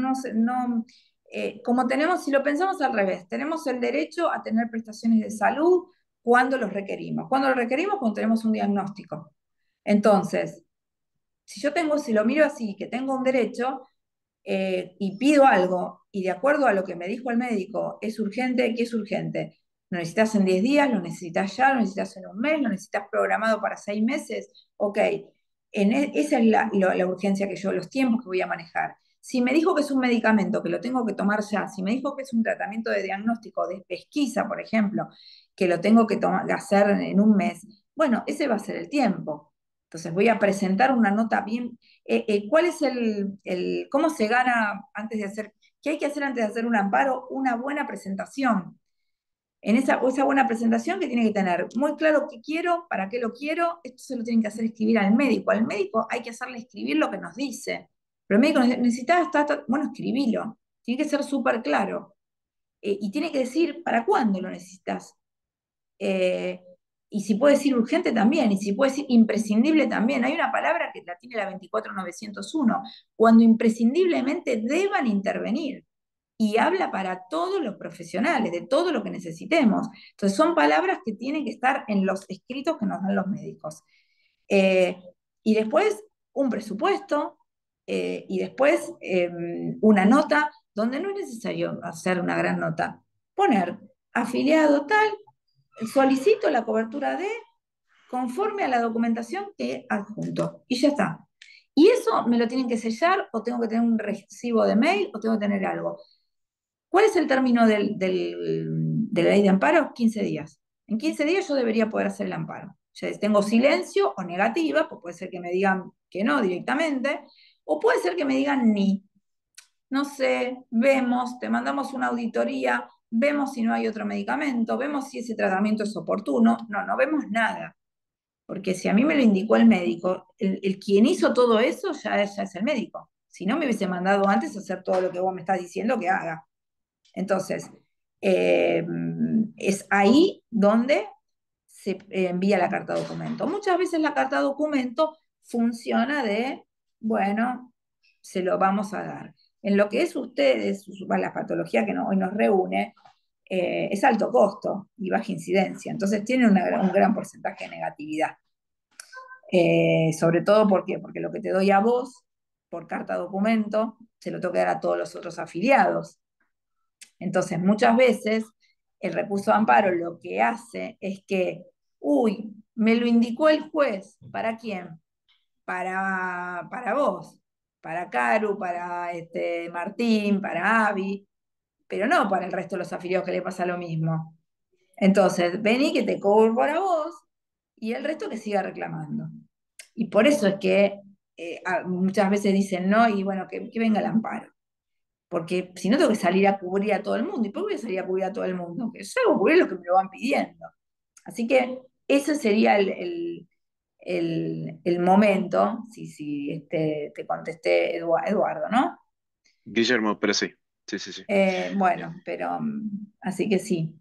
como tenemos, si lo pensamos al revés, tenemos el derecho a tener prestaciones de salud cuando los requerimos. Cuando los requerimos, cuando tenemos un diagnóstico. Entonces, si lo miro así, que tengo un derecho, y pido algo, y de acuerdo a lo que me dijo el médico, es urgente, ¿qué es urgente? ¿Lo necesitas en 10 días? ¿Lo necesitas ya? ¿Lo necesitas en un mes? ¿Lo necesitas programado para 6 meses? Ok, esa es la urgencia que yo, los tiempos que voy a manejar. Si me dijo que es un medicamento que lo tengo que tomar ya, si me dijo que es un tratamiento de diagnóstico de pesquisa, por ejemplo, que lo tengo que hacer en un mes, bueno, ese va a ser el tiempo. Entonces voy a presentar una nota bien. ¿Cuál es cómo se gana antes de hacer, qué hay que hacer antes de hacer un amparo? Una buena presentación. En esa buena presentación que tiene que tener muy claro qué quiero, para qué lo quiero, esto se lo tienen que hacer escribir al médico. Al médico hay que hacerle escribir lo que nos dice. Pero el médico necesita, bueno, escribilo. Tiene que ser súper claro. Y tiene que decir para cuándo lo necesitas. Eh, y si puede decir urgente también, y si puede decir imprescindible también. Hay una palabra que la tiene la 24901, cuando imprescindiblemente deban intervenir. Y habla para todos los profesionales, de todo lo que necesitemos. Entonces son palabras que tienen que estar en los escritos que nos dan los médicos. Eh, y después un presupuesto, y después una nota, donde no es necesario hacer una gran nota. Poner afiliado tal, solicito la cobertura de conforme a la documentación que adjunto. Y ya está. Y eso me lo tienen que sellar, o tengo que tener un recibo de mail, o tengo que tener algo. ¿Cuál es el término de la ley de amparo? 15 días. En 15 días yo debería poder hacer el amparo. Ya tengo silencio o negativa, pues puede ser que me digan que no directamente, o puede ser que me digan ni. No sé, vemos, te mandamos una auditoría, vemos si no hay otro medicamento, vemos si ese tratamiento es oportuno. No, no vemos nada. Porque si a mí me lo indicó el médico, el quien hizo todo eso ya es el médico. Si no, me hubiese mandado antes a hacer todo lo que vos me estás diciendo que haga. Entonces, eh, es ahí donde se envía la carta documento. Muchas veces la carta documento funciona de, bueno, se lo vamos a dar. En lo que es ustedes, la patología que hoy nos reúne, es alto costo y baja incidencia. Entonces tiene un gran porcentaje de negatividad. Sobre todo, ¿por qué? Porque lo que te doy a vos por carta documento, se lo tengo que dar a todos los otros afiliados. Entonces, muchas veces el recurso de amparo lo que hace es que, uy, me lo indicó el juez, ¿para quién? Para vos, para Caru, para Martín, para Avi, pero no para el resto de los afiliados que le pasa lo mismo. Entonces, vení que te cobro para vos y el resto que siga reclamando. Y por eso es que muchas veces dicen no, y bueno, que venga el amparo. Porque si no tengo que salir a cubrir a todo el mundo. ¿Y por qué voy a salir a cubrir a todo el mundo? Que salgo a cubrir lo que me lo van pidiendo. Así que ese sería el momento, si te contesté, Eduardo, ¿no? Guillermo, pero sí, sí, sí, sí. Bueno, pero así que sí,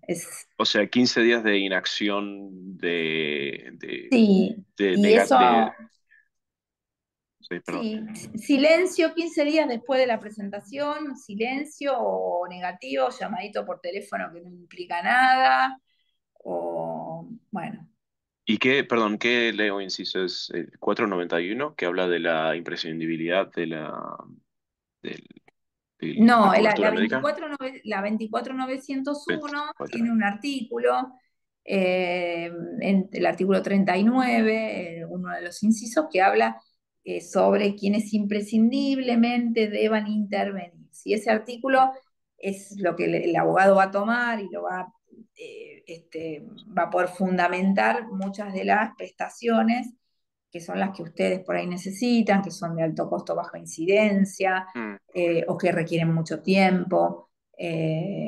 O sea, 15 días de inacción sí, de, y nega- eso, de- sí, perdón. sí, silencio 15 días después de la presentación, silencio o negativo, llamadito por teléfono que no implica nada, o bueno. ¿Y qué, perdón, qué leo inciso es 491 que habla de la imprescindibilidad del- de la No, cobertura médica? la 24901 24. tiene un artículo, el artículo 39, uno de los incisos, que habla sobre quienes imprescindiblemente deban intervenir. Si ese artículo es lo que el abogado va a tomar y va a poder fundamentar muchas de las prestaciones que son las que ustedes por ahí necesitan, que son de alto costo, baja incidencia, Mm. o que requieren mucho tiempo.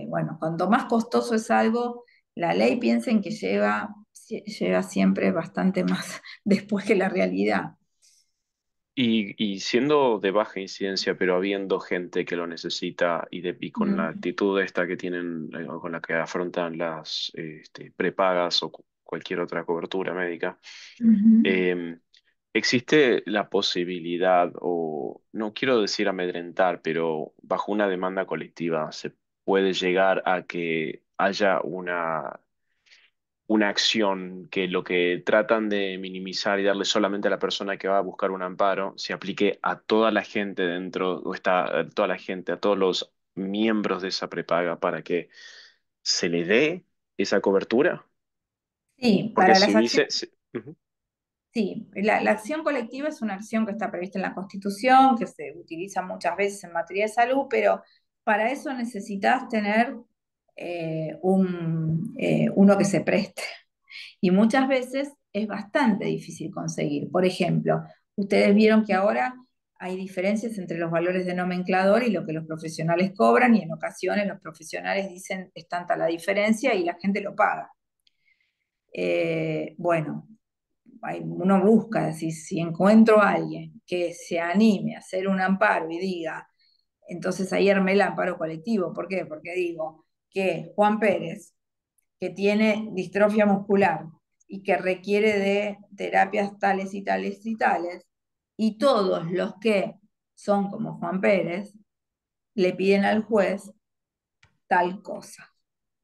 Bueno, cuanto más costoso es algo, la ley piensen que lleva siempre bastante más después que la realidad. Y siendo de baja incidencia, pero habiendo gente que lo necesita y con la Mm. actitud esta que tienen, con la que afrontan las prepagas o cualquier otra cobertura médica, Ujú. eh, existe la posibilidad, o no quiero decir amedrentar, pero bajo una demanda colectiva se puede llegar a que haya una acción que lo que tratan de minimizar y darle solamente a la persona que va a buscar un amparo, se aplique a toda la gente dentro, o está a toda la gente, a todos los miembros de esa prepaga para que se le dé esa cobertura. Sí, Porque para si las acciones. dice... Ujú. Sí, la acción colectiva es una acción que está prevista en la Constitución, que se utiliza muchas veces en materia de salud, pero para eso necesitas tener uno que se preste. Y muchas veces es bastante difícil conseguir. Por ejemplo, ustedes vieron que ahora hay diferencias entre los valores de nomenclador y lo que los profesionales cobran, y en ocasiones los profesionales dicen es tanta la diferencia y la gente lo paga. Bueno, uno busca, si encuentro a alguien que se anime a hacer un amparo y diga, entonces ahí armé el amparo colectivo. ¿Por qué? Porque digo que Juan Pérez, que tiene distrofia muscular y que requiere de terapias tales y tales y tales, y todos los que son como Juan Pérez le piden al juez tal cosa.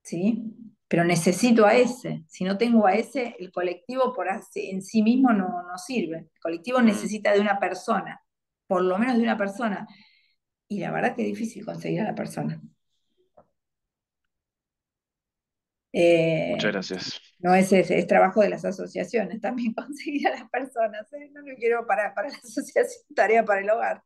¿Sí? Pero necesito a ese. Si no tengo a ese, el colectivo en sí mismo no sirve. El colectivo Mm. necesita de una persona, por lo menos de una persona. Y la verdad que es difícil conseguir a la persona. Muchas Eh, gracias. no es trabajo de las asociaciones también conseguir a las personas. No lo quiero para la asociación, tarea para el hogar.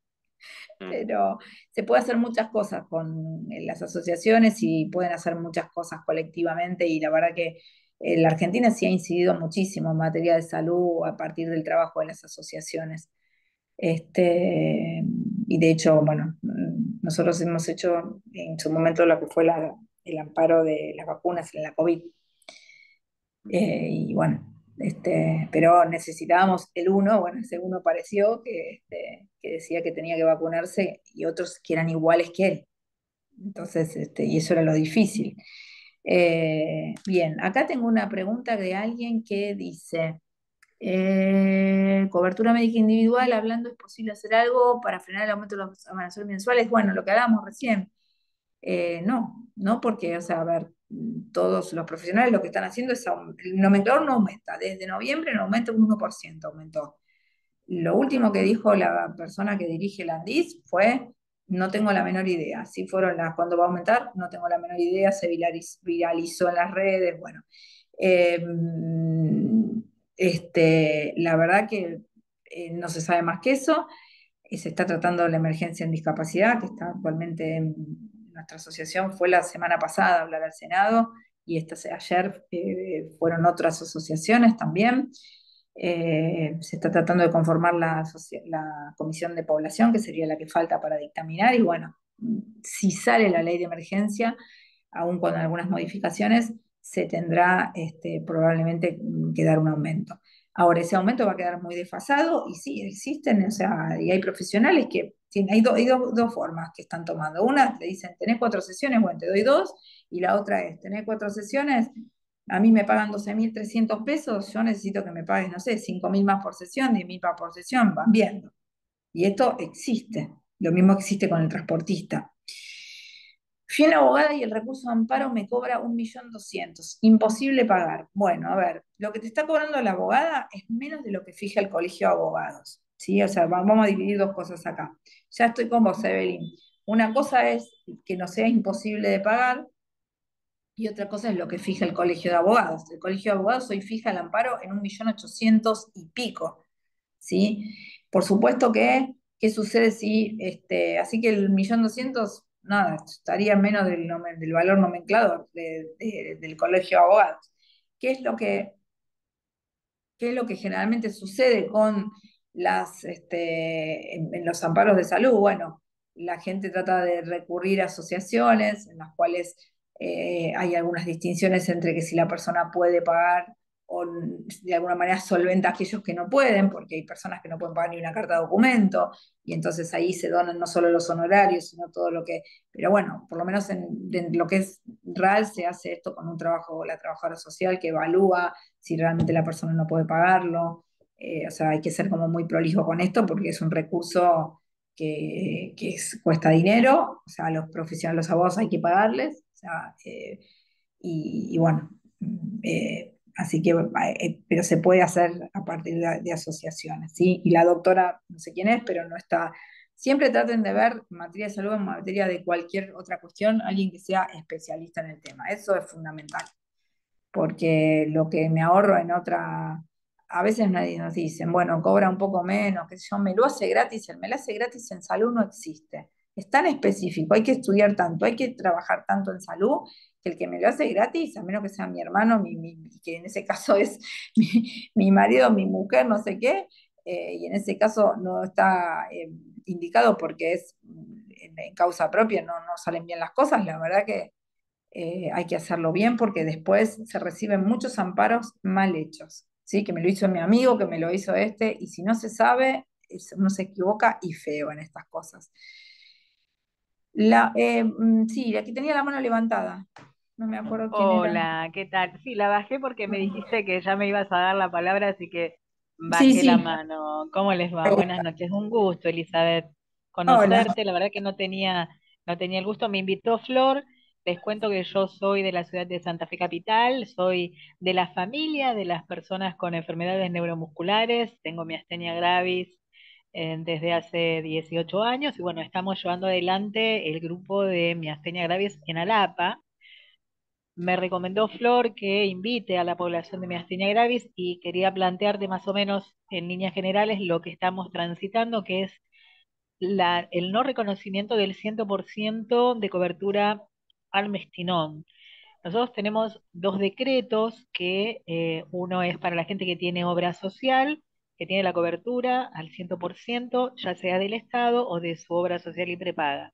Mm. Pero se puede hacer muchas cosas con las asociaciones y pueden hacer muchas cosas colectivamente, y la verdad que la Argentina sí ha incidido muchísimo en materia de salud a partir del trabajo de las asociaciones. Y de hecho, bueno, nosotros hemos hecho en su momento lo que fue el amparo de las vacunas en la COVID. Y bueno, pero necesitábamos el uno, bueno, ese uno apareció que decía que tenía que vacunarse y otros que eran iguales que él. Entonces, y eso era lo difícil. Bien, acá tengo una pregunta de alguien que dice, cobertura médica individual, hablando, ¿es posible hacer algo para frenar el aumento de los amaneceres mensuales? Bueno, lo que hablábamos recién. No, porque, o sea, a ver, todos los profesionales lo que están haciendo es, el nomenclador no aumenta, desde noviembre no aumenta un 1%, aumentó. Lo último que dijo la persona que dirige el ANDIS fue, no tengo la menor idea. Si fueron cuándo va a aumentar, no tengo la menor idea, se viralizó en las redes, bueno. Eh, la verdad que no se sabe más que eso. Se está tratando la emergencia en discapacidad, que está actualmente en nuestra asociación, fue la semana pasada a hablar al Senado, y ayer fueron otras asociaciones también. Se está tratando de conformar la comisión de población, que sería la que falta para dictaminar, y bueno, si sale la ley de emergencia, aún con algunas modificaciones, se tendrá probablemente que dar un aumento. Ahora, ese aumento va a quedar muy desfasado y sí, existen, o sea, y hay profesionales que hay dos formas que están tomando. Una, le dicen, tenés 4 sesiones, bueno, te doy 2, y la otra es, tenés 4 sesiones, a mí me pagan 12.300 pesos, yo necesito que me pagues, no sé, 5.000 más por sesión, 10.000 más por sesión, van viendo. Y esto existe, lo mismo existe con el transportista. Fui a la abogada y el recurso de amparo me cobra 1.200.000, imposible pagar. Bueno, a ver, lo que te está cobrando la abogada es menos de lo que fija el colegio de abogados, ¿sí? O sea, vamos a dividir dos cosas acá. Ya estoy con vos, Evelyn. Una cosa es que no sea imposible de pagar y otra cosa es lo que fija el colegio de abogados. El colegio de abogados hoy fija el amparo en 1.800.000 y pico, ¿sí? Por supuesto que, ¿qué sucede si, así que el 1.200.000, nada, estaría menos del valor nomenclador del colegio de abogados? ¿Qué es lo que ¿Qué es lo que generalmente sucede con en los amparos de salud? Bueno, la gente trata de recurrir a asociaciones en las cuales hay algunas distinciones entre que si la persona puede pagar o de alguna manera solventa a aquellos que no pueden, porque hay personas que no pueden pagar ni una carta de documento, y entonces ahí se donan no solo los honorarios, sino todo lo que... Pero bueno, por lo menos en lo que es RAL se hace esto con un trabajo, la trabajadora social que evalúa si realmente la persona no puede pagarlo. O sea, hay que ser como muy prolijo con esto porque es un recurso cuesta dinero, o sea, a los profesionales, los abogados hay que pagarles, o sea, y bueno, así que, pero se puede hacer a partir de asociaciones, ¿sí? Y la doctora, no sé quién es, pero no está. Siempre traten de ver en materia de salud, en materia de cualquier otra cuestión, alguien que sea especialista en el tema. Eso es fundamental, porque lo que me ahorro en otra, a veces nadie nos dicen, bueno, cobra un poco menos, que yo, me lo hace gratis, el me lo hace gratis en salud no existe. Es tan específico, hay que estudiar tanto, hay que trabajar tanto en salud, que el que me lo hace gratis, a menos que sea mi hermano, que en ese caso es mi marido, mi mujer, no sé qué, y en ese caso no está indicado porque es en causa propia, no salen bien las cosas, la verdad que hay que hacerlo bien porque después se reciben muchos amparos mal hechos, ¿sí? Que me lo hizo mi amigo, que me lo hizo y si no se sabe, uno se equivoca y feo en estas cosas. Sí, la que tenía la mano levantada, no me acuerdo quién era. Hola, ¿qué tal? Sí, la bajé porque me dijiste que ya me ibas a dar la palabra, así que Sí, bajé la sí, mano. ¿Cómo les va? Buenas noches. Un gusto, Elizabeth, hola. conocerte. La verdad que no tenía el gusto. Me invitó Flor. Les cuento que yo soy de la ciudad de Santa Fe Capital, soy de la familia de las personas con enfermedades neuromusculares. Tengo miastenia gravis desde hace 18 años y bueno, estamos llevando adelante el grupo de miastenia gravis en Alapa. Me recomendó Flor que invite a la población de miastenia gravis y quería plantearte más o menos en líneas generales lo que estamos transitando, que es el no reconocimiento del 100% de cobertura al mestinón. Nosotros tenemos dos decretos que uno es para la gente que tiene obra social, que tiene la cobertura al 100%, ya sea del Estado o de su obra social y prepaga.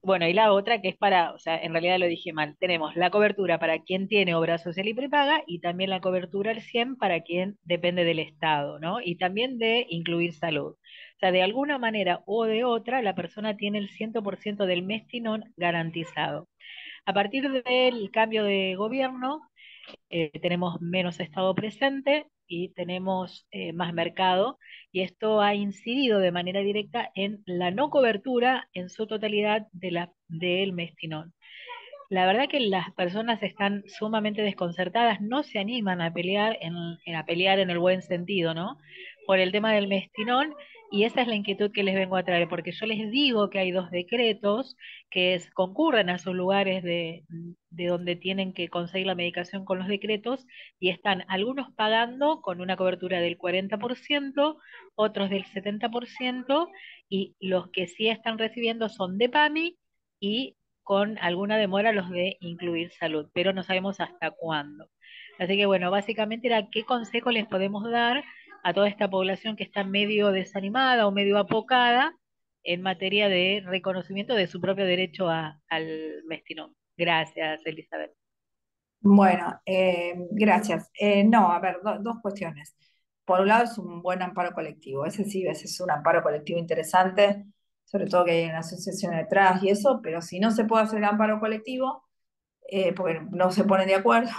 Bueno, y la otra que es para, o sea, en realidad lo dije mal, tenemos la cobertura para quien tiene obra social y prepaga y también la cobertura al 100 para quien depende del Estado, ¿no? Y también de incluir salud. O sea, de alguna manera o de otra, la persona tiene el 100% del mestinón garantizado. A partir del cambio de gobierno, tenemos menos Estado presente y tenemos más mercado, y esto ha incidido de manera directa en la no cobertura en su totalidad del mestinón. La verdad que las personas están sumamente desconcertadas, no se animan a pelear a pelear en el buen sentido, ¿no? Por el tema del mestinón, y esa es la inquietud que les vengo a traer, porque yo les digo que hay dos decretos concurren a sus lugares de donde tienen que conseguir la medicación con los decretos, y están algunos pagando con una cobertura del 40%, otros del 70%, y los que sí están recibiendo son de PAMI y con alguna demora los de incluir salud, pero no sabemos hasta cuándo. Así que bueno, básicamente era qué consejo les podemos dar a toda esta población que está medio desanimada o medio apocada en materia de reconocimiento de su propio derecho al mestinón. Gracias, Elizabeth. Bueno, gracias. No, a ver, dos cuestiones. Por un lado es un buen amparo colectivo, ese sí, ese es un amparo colectivo interesante, sobre todo que hay una asociación detrás y eso, pero si no se puede hacer el amparo colectivo, porque no se ponen de acuerdo,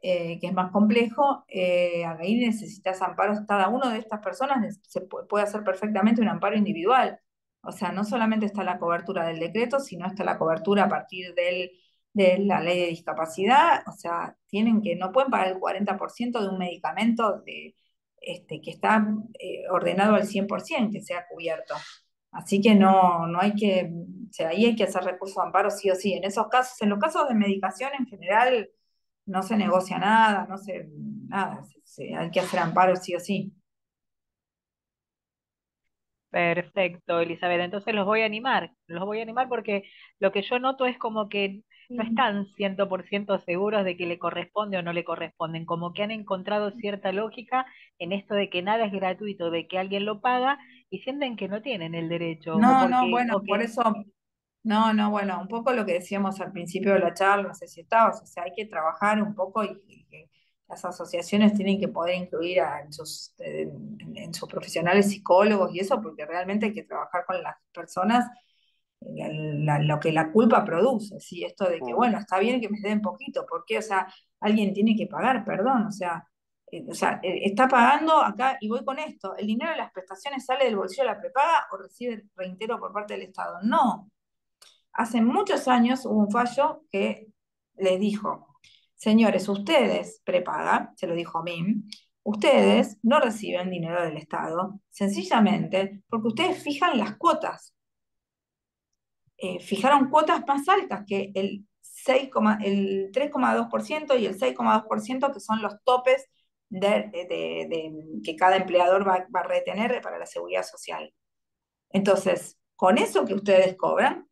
que es más complejo, ahí necesitas amparos, cada uno de estas personas puede hacer perfectamente un amparo individual. O sea, no solamente está la cobertura del decreto, sino está la cobertura a partir de la ley de discapacidad. O sea, no pueden pagar el 40% de un medicamento que está ordenado al 100% que sea cubierto. Así que no hay que, o sea, ahí hay que hacer recurso de amparo sí o sí. En esos casos, en los casos de medicación en general, no se negocia nada, nada, hay que hacer amparo sí o sí. Perfecto, Elizabeth. Entonces los voy a animar porque lo que yo noto es como que no están 100% seguros de que le corresponde o no le corresponden, como que han encontrado cierta lógica en esto de que nada es gratuito, de que alguien lo paga y sienten que no tienen el derecho o No, porque bueno, o por que eso, no, bueno, un poco lo que decíamos al principio de la charla, no sé si estabas, o sea, hay que trabajar un poco y que las asociaciones tienen que poder incluir en sus profesionales psicólogos y eso, porque realmente hay que trabajar con las personas lo que la culpa produce, ¿sí? Esto de que, Mm. bueno, está bien que me den poquito, ¿por qué? O sea, alguien tiene que pagar, perdón, está pagando acá, y voy con esto, ¿el dinero de las prestaciones sale del bolsillo de la prepaga o recibe reintegro por parte del Estado? No. Hace muchos años hubo un fallo que les dijo, señores, ustedes prepaga, se lo dijo MIM, ustedes no reciben dinero del Estado, sencillamente porque ustedes fijan las cuotas. Fijaron cuotas más altas que el 3,2% y el 6,2%, que son los topes que cada empleador va a retener para la seguridad social. Entonces, con eso que ustedes cobran,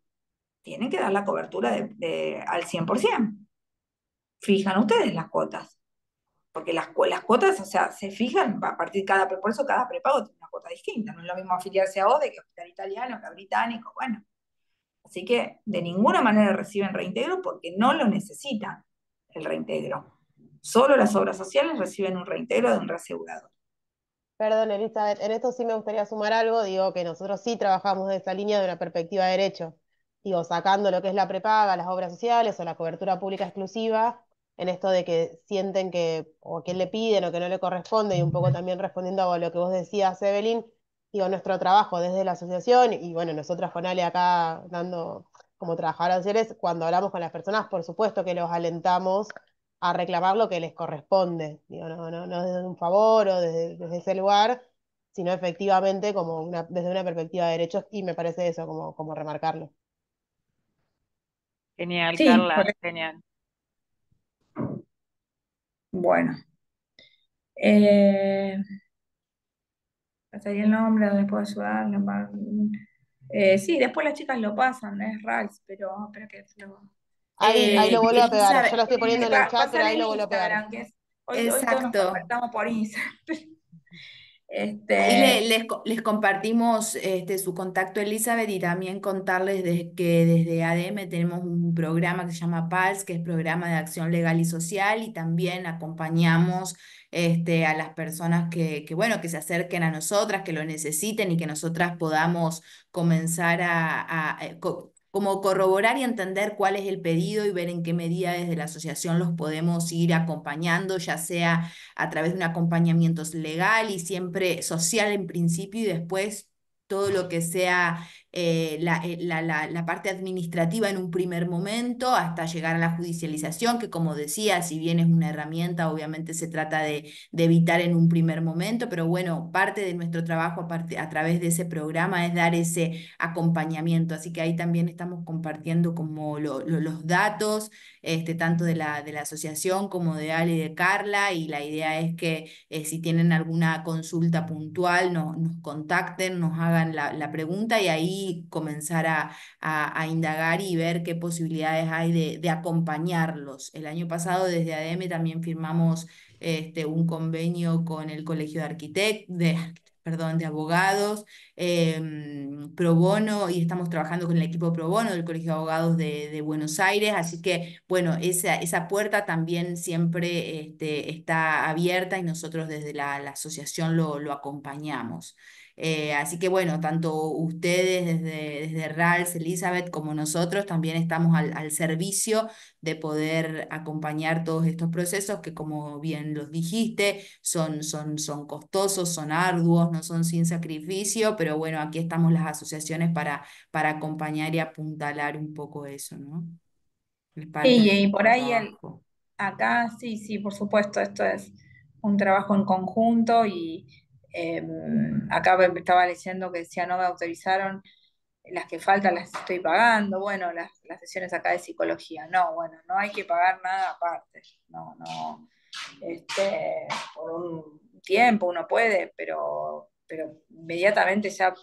tienen que dar la cobertura al 100%. Fijan ustedes las cuotas, porque las cuotas, o sea, se fijan a partir de por eso cada prepago tiene una cuota distinta. No es lo mismo afiliarse a ODE que a Hospital Italiano, que a Británico, bueno. Así que de ninguna manera reciben reintegro porque no lo necesitan el reintegro. Solo las obras sociales reciben un reintegro de un reasegurador. Perdón, Elizabeth, en esto sí me gustaría sumar algo. Digo que nosotros sí trabajamos de esa línea de una perspectiva de derecho. Digo, sacando lo que es la prepaga, las obras sociales o la cobertura pública exclusiva, en esto de que sienten que, o que le piden o que no le corresponde, y un poco también respondiendo a lo que vos decías, Evelyn, digo, nuestro trabajo desde la asociación, y bueno, nosotras con Ale acá dando como trabajadoras sociales, cuando hablamos con las personas, por supuesto que los alentamos a reclamar lo que les corresponde. Digo, no desde un favor o desde ese lugar, sino efectivamente como desde una perspectiva de derechos, y me parece eso como remarcarlo. genial, Sí, Carla, genial. bueno. Eh, Pasaría el nombre, donde puedo ayudar. Sí, después las chicas lo pasan, es Rice, pero que Ahí lo vuelvo a pegar. Yo Elizabeth, lo estoy poniendo en el chat, pero pasar ahí el lo vuelvo a pegar. Instagram, que es, hoy todos nos exacto. contactamos por Instagram. Ahí Este, les compartimos su contacto, Elizabeth, y también contarles que desde ADM tenemos un programa que se llama PALS, que es Programa de Acción Legal y Social, y también acompañamos a las personas bueno, que se acerquen a nosotras, que lo necesiten y que nosotras podamos comenzar como corroborar y entender cuál es el pedido y ver en qué medida desde la asociación los podemos ir acompañando, ya sea a través de un acompañamiento legal y siempre social en principio y después todo lo que sea la parte administrativa en un primer momento hasta llegar a la judicialización, que como decía, si bien es una herramienta, obviamente se trata de evitar en un primer momento, pero bueno, parte de nuestro trabajo a través de ese programa es dar ese acompañamiento, así que ahí también estamos compartiendo como los datos tanto de la asociación como de Ale y de Carla, y la idea es que si tienen alguna consulta puntual nos contacten, nos hagan la pregunta y ahí comenzar a indagar y ver qué posibilidades hay de acompañarlos. El año pasado desde ADM también firmamos un convenio con el Colegio de Perdón, de abogados, pro bono, y estamos trabajando con el equipo pro bono del Colegio de Abogados de Buenos Aires, así que bueno, esa puerta también siempre está abierta y nosotros desde la asociación lo acompañamos. Así que bueno, tanto ustedes desde RALS, Elizabeth, como nosotros también estamos al servicio de poder acompañar todos estos procesos que, como bien los dijiste, son costosos, son arduos, no son sin sacrificio, pero bueno, aquí estamos las asociaciones para acompañar y apuntalar un poco eso, ¿no? Es parte sí, de y por nuestro ahí trabajo. acá sí, sí, por supuesto, esto es un trabajo en conjunto y eh, acá me estaba leyendo que decía no me autorizaron, las que faltan las estoy pagando, bueno, las sesiones acá de psicología, no, bueno, no hay que pagar nada aparte, no, no, por un tiempo uno puede, pero inmediatamente ya,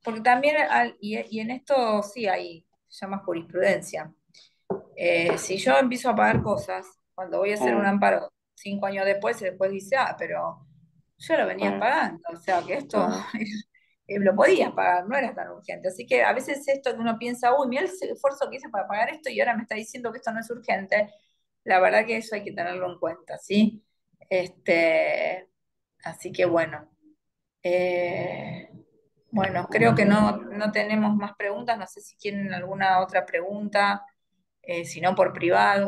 porque también, y en esto sí hay, se llama jurisprudencia. Si yo empiezo a pagar cosas, cuando voy a hacer un Mm, amparo 5 años después, y después dice, ah, pero yo lo venías sí, pagando, o sea que sí. esto lo podías pagar, no era tan urgente. Así que a veces esto que uno piensa, uy, mira el esfuerzo que hice para pagar esto y ahora me está diciendo que esto no es urgente, la verdad que eso hay que tenerlo en cuenta, ¿sí? Este, así que bueno. Eh, bueno, creo que no tenemos más preguntas. No sé si quieren alguna otra pregunta, si no por privado.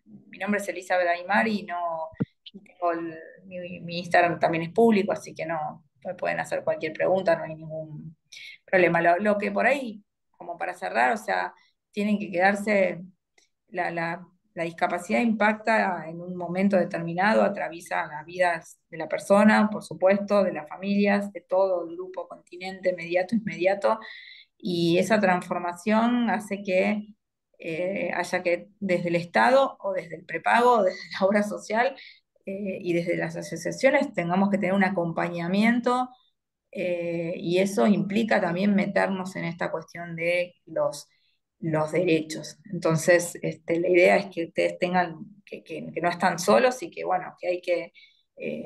Mi nombre es Elizabeth Aymar y no y tengo mi Instagram también es público, así que no me pueden hacer cualquier pregunta, no hay ningún problema. Lo que por ahí, como para cerrar, o sea, tienen que quedarse la discapacidad impacta en un momento determinado, atraviesa las vidas de la persona, por supuesto, de las familias, de todo el grupo, continente, inmediato, inmediato, y esa transformación hace que haya que desde el Estado o desde el prepago o desde la obra social y desde las asociaciones tengamos que tener un acompañamiento y eso implica también meternos en esta cuestión de los derechos. Entonces, la idea es que ustedes tengan, que no están solos y que, bueno, que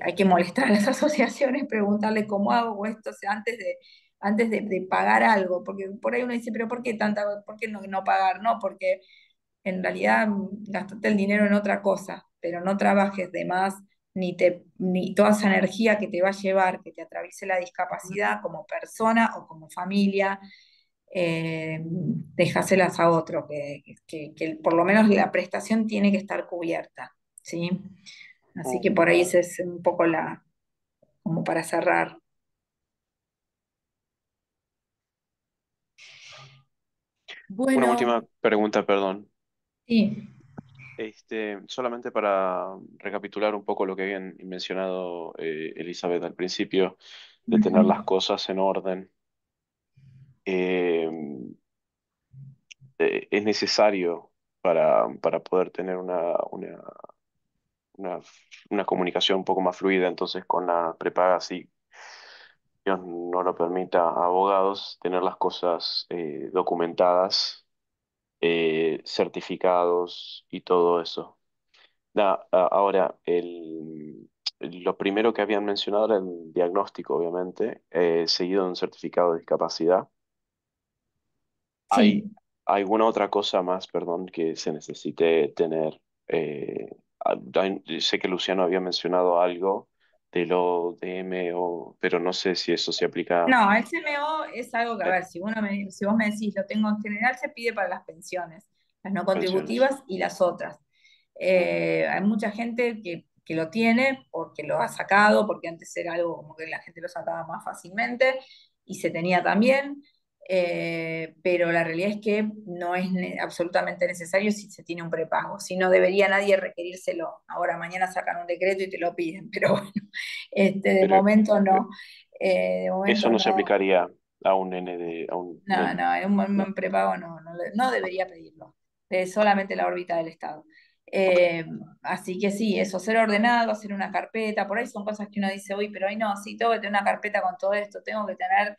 hay que molestar a las asociaciones, preguntarle cómo hago esto, o sea, antes de pagar algo, porque por ahí uno dice, pero ¿por qué no pagar? No, porque en realidad gastate el dinero en otra cosa, pero no trabajes de más, ni toda esa energía que te va a llevar, que te atraviese la discapacidad como persona o como familia, déjaselas a otro, que por lo menos la prestación tiene que estar cubierta, ¿sí? Así Mm. que por ahí ese es un poco como para cerrar. Una Bueno, última pregunta, perdón. Sí. Solamente para recapitular un poco lo que habían mencionado Elizabeth al principio, de tener las Ujú. cosas en orden. Eh, es necesario para poder tener una, una comunicación un poco más fluida, entonces con la prepaga, si Dios no lo permita, a abogados, tener las cosas documentadas, certificados y todo eso. Ahora, lo primero que habían mencionado era el diagnóstico, obviamente, seguido de un certificado de discapacidad. ¿Hay Sí. alguna otra cosa más, perdón, que se necesite tener? Sé que Luciano había mencionado algo de lo DMO, pero no sé si eso se aplica No, el CMO es algo que, a a ver, si vos me decís, lo tengo en general, se pide para las pensiones, las no pensiones. contributivas y las otras. Mm, Hay mucha gente que lo tiene porque lo ha sacado, porque antes era algo como que la gente lo sacaba más fácilmente y se tenía también, pero la realidad es que no es absolutamente necesario si se tiene un prepago, si no debería nadie requerírselo. Ahora, mañana sacan un decreto y te lo piden, pero bueno, de Pero momento eh, no. De eso momento no se no. aplicaría a un nene a un No, nene. no, en un No. buen prepago no debería pedirlo. Es solamente la órbita del Estado. Ok. Eh, Así que sí, eso, ser ordenado, hacer una carpeta, por ahí son cosas que uno dice, uy, pero hoy no, sí, tengo que tener una carpeta con todo esto, tengo que tener,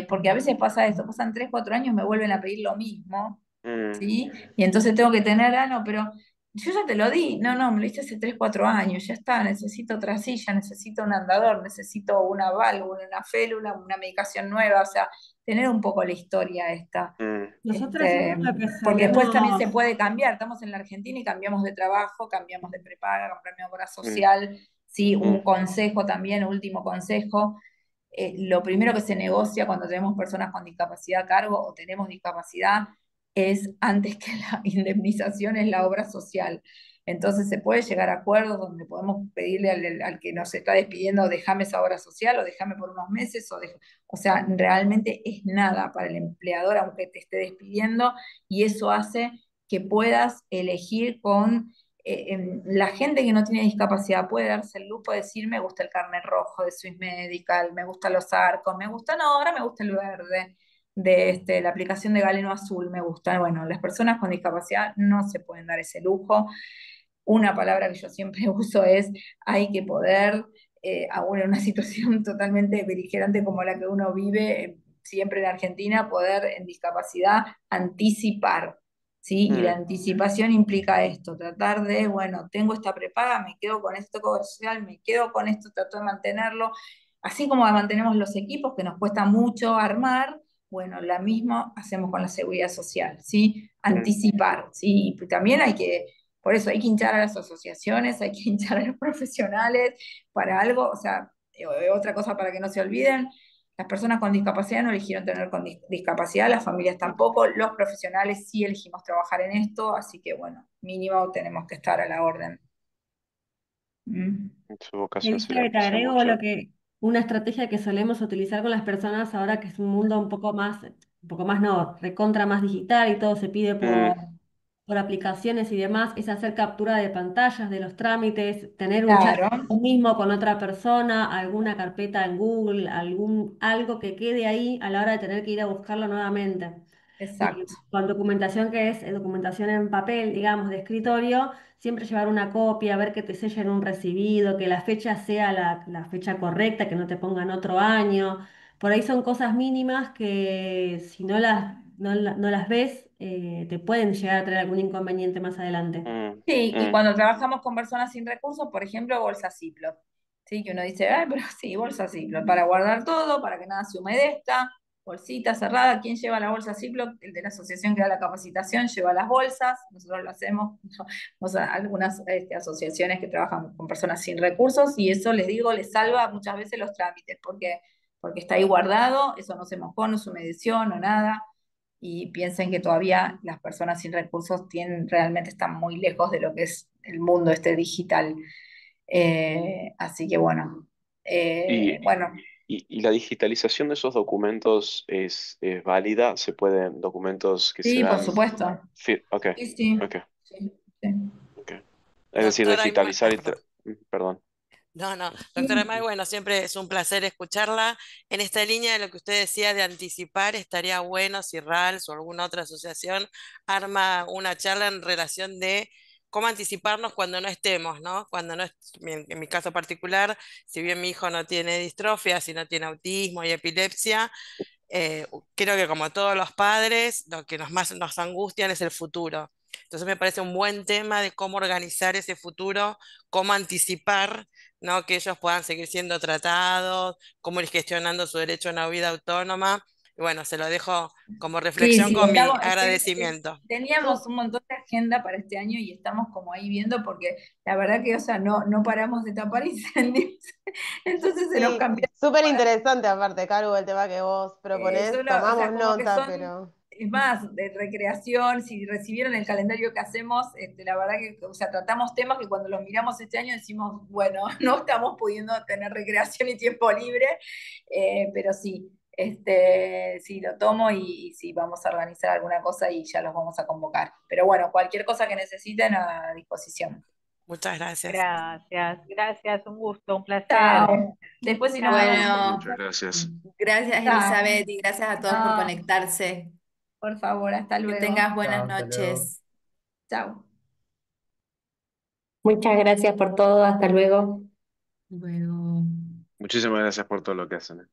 porque a veces pasa esto, pasan 3, 4 años, me vuelven a pedir lo mismo, Mm, ¿sí? Y entonces tengo que tener, no, pero yo ya te lo di, no, me lo diste hace 3 4 años, ya está, necesito otra silla, necesito un andador, necesito una válvula, una félula, una medicación nueva, o sea, tener un poco la historia esta. mm, Nosotros Este, lo que Porque después también se solemos, puede cambiar, estamos en la Argentina y cambiamos de trabajo, cambiamos de prepaga, cambiamos de obra mm, social, sí, un mm, consejo también, último consejo, lo primero que se negocia cuando tenemos personas con discapacidad a cargo o tenemos discapacidad es antes que la indemnización es la obra social. Entonces se puede llegar a acuerdos donde podemos pedirle al que nos está despidiendo, déjame esa obra social o déjame por unos meses, o sea, realmente es nada para el empleador aunque te esté despidiendo y eso hace que puedas elegir con la gente que no tiene discapacidad puede darse el lujo de decir, me gusta el carnet rojo de Swiss Medical, me gustan los arcos, me gusta, no, ahora me gusta el verde, la aplicación de Galeno Azul, me gusta. Bueno, las personas con discapacidad no se pueden dar ese lujo. Una palabra que yo siempre uso es, hay que poder, aún en una situación totalmente beligerante como la que uno vive, siempre en Argentina, poder en discapacidad anticipar. ¿Sí? Y la mm, anticipación implica esto, tratar de, bueno, tengo esta prepaga, me quedo con esto comercial, me quedo con esto, trato de mantenerlo, así como mantenemos los equipos que nos cuesta mucho armar, bueno, la misma hacemos con la seguridad social, ¿sí? mm, Anticipar, ¿sí? Y también hay que, por eso hay que hinchar a las asociaciones, hay que hinchar a los profesionales para algo, o sea, otra cosa para que no se olviden, las personas con discapacidad no eligieron tener con discapacidad, las familias mm. tampoco, los profesionales sí elegimos trabajar en esto, así que bueno, mínimo tenemos que estar a la orden. Mm. Su vocación Elisa, sería que te apreciar agrego mucho. una estrategia que solemos utilizar con las personas ahora que es un mundo un poco más no, recontra más digital y todo se pide Mm, por aplicaciones y demás, es hacer captura de pantallas de los trámites, tener un chat Claro, mismo con otra persona, alguna carpeta en Google, algo que quede ahí a la hora de tener que ir a buscarlo nuevamente. exacto. Con documentación que es documentación en papel, digamos, de escritorio, siempre llevar una copia, ver que te sellen un recibido, que la fecha sea la fecha correcta, que no te pongan otro año. Por ahí son cosas mínimas que si no las ves, te pueden llegar a traer algún inconveniente más adelante. mm, Sí, y mm, cuando trabajamos con personas sin recursos, por ejemplo, bolsa Ziploc. Sí, que uno dice, ay, pero sí, bolsa Ziploc, para guardar todo, para que nada se humedezca, bolsita cerrada. ¿Quién lleva la bolsa Ziploc? El de la asociación que da la capacitación lleva las bolsas, nosotros lo hacemos, o sea, algunas asociaciones que trabajan con personas sin recursos, y eso les digo, les salva muchas veces los trámites, porque está ahí guardado, eso no se mojó, no se humedeció, no nada y piensen que todavía las personas sin recursos realmente están muy lejos de lo que es el mundo este digital. Así que bueno, Y, bueno, y la digitalización de esos documentos es válida. Se pueden, documentos que se sí, por dan. supuesto. Ok, Sí, sí, ok, sí, sí. ok. Es decir, Doctora Aymar, digitalizar perdón. perdón. No, no, doctora May, Sí, bueno, siempre es un placer escucharla. En esta línea de lo que usted decía de anticipar, estaría bueno si RALS o alguna otra asociación arma una charla en relación de cómo anticiparnos cuando no estemos, ¿no? Cuando no es, en mi caso particular, si bien mi hijo no tiene distrofia, si no tiene autismo y epilepsia, creo que como todos los padres, lo que más nos angustian es el futuro. Entonces me parece un buen tema de cómo organizar ese futuro, cómo anticipar, ¿no? Que ellos puedan seguir siendo tratados, cómo ir gestionando su derecho a una vida autónoma. Y bueno, se lo dejo como Sí, reflexión sí, con mi estamos, agradecimiento. teníamos un montón de agenda para este año y estamos como ahí viendo porque la verdad que, o sea, no paramos de tapar incendios, entonces se nos Sí, cambió. súper interesante aparte, Caru, el tema que vos proponés. O Tomamos sea, como que nota, son, pero es más, de recreación, si recibieron el calendario que hacemos, la verdad que, o sea, tratamos temas que cuando los miramos este año decimos, bueno, no estamos pudiendo tener recreación y tiempo libre, pero sí, sí lo tomo y sí vamos a organizar alguna cosa y ya los vamos a convocar. Pero bueno, cualquier cosa que necesiten a disposición. Muchas gracias. Gracias, gracias, un gusto, un placer. Chao. Después si nos vemos. Bueno, Muchas gracias. gracias Chao. Elizabeth y gracias a todos por No, conectarse. por favor, hasta Que luego. tengas buenas Chao, hasta luego. noches. Chao. Muchas gracias por todo, hasta luego. Luego. Muchísimas gracias por todo lo que hacen.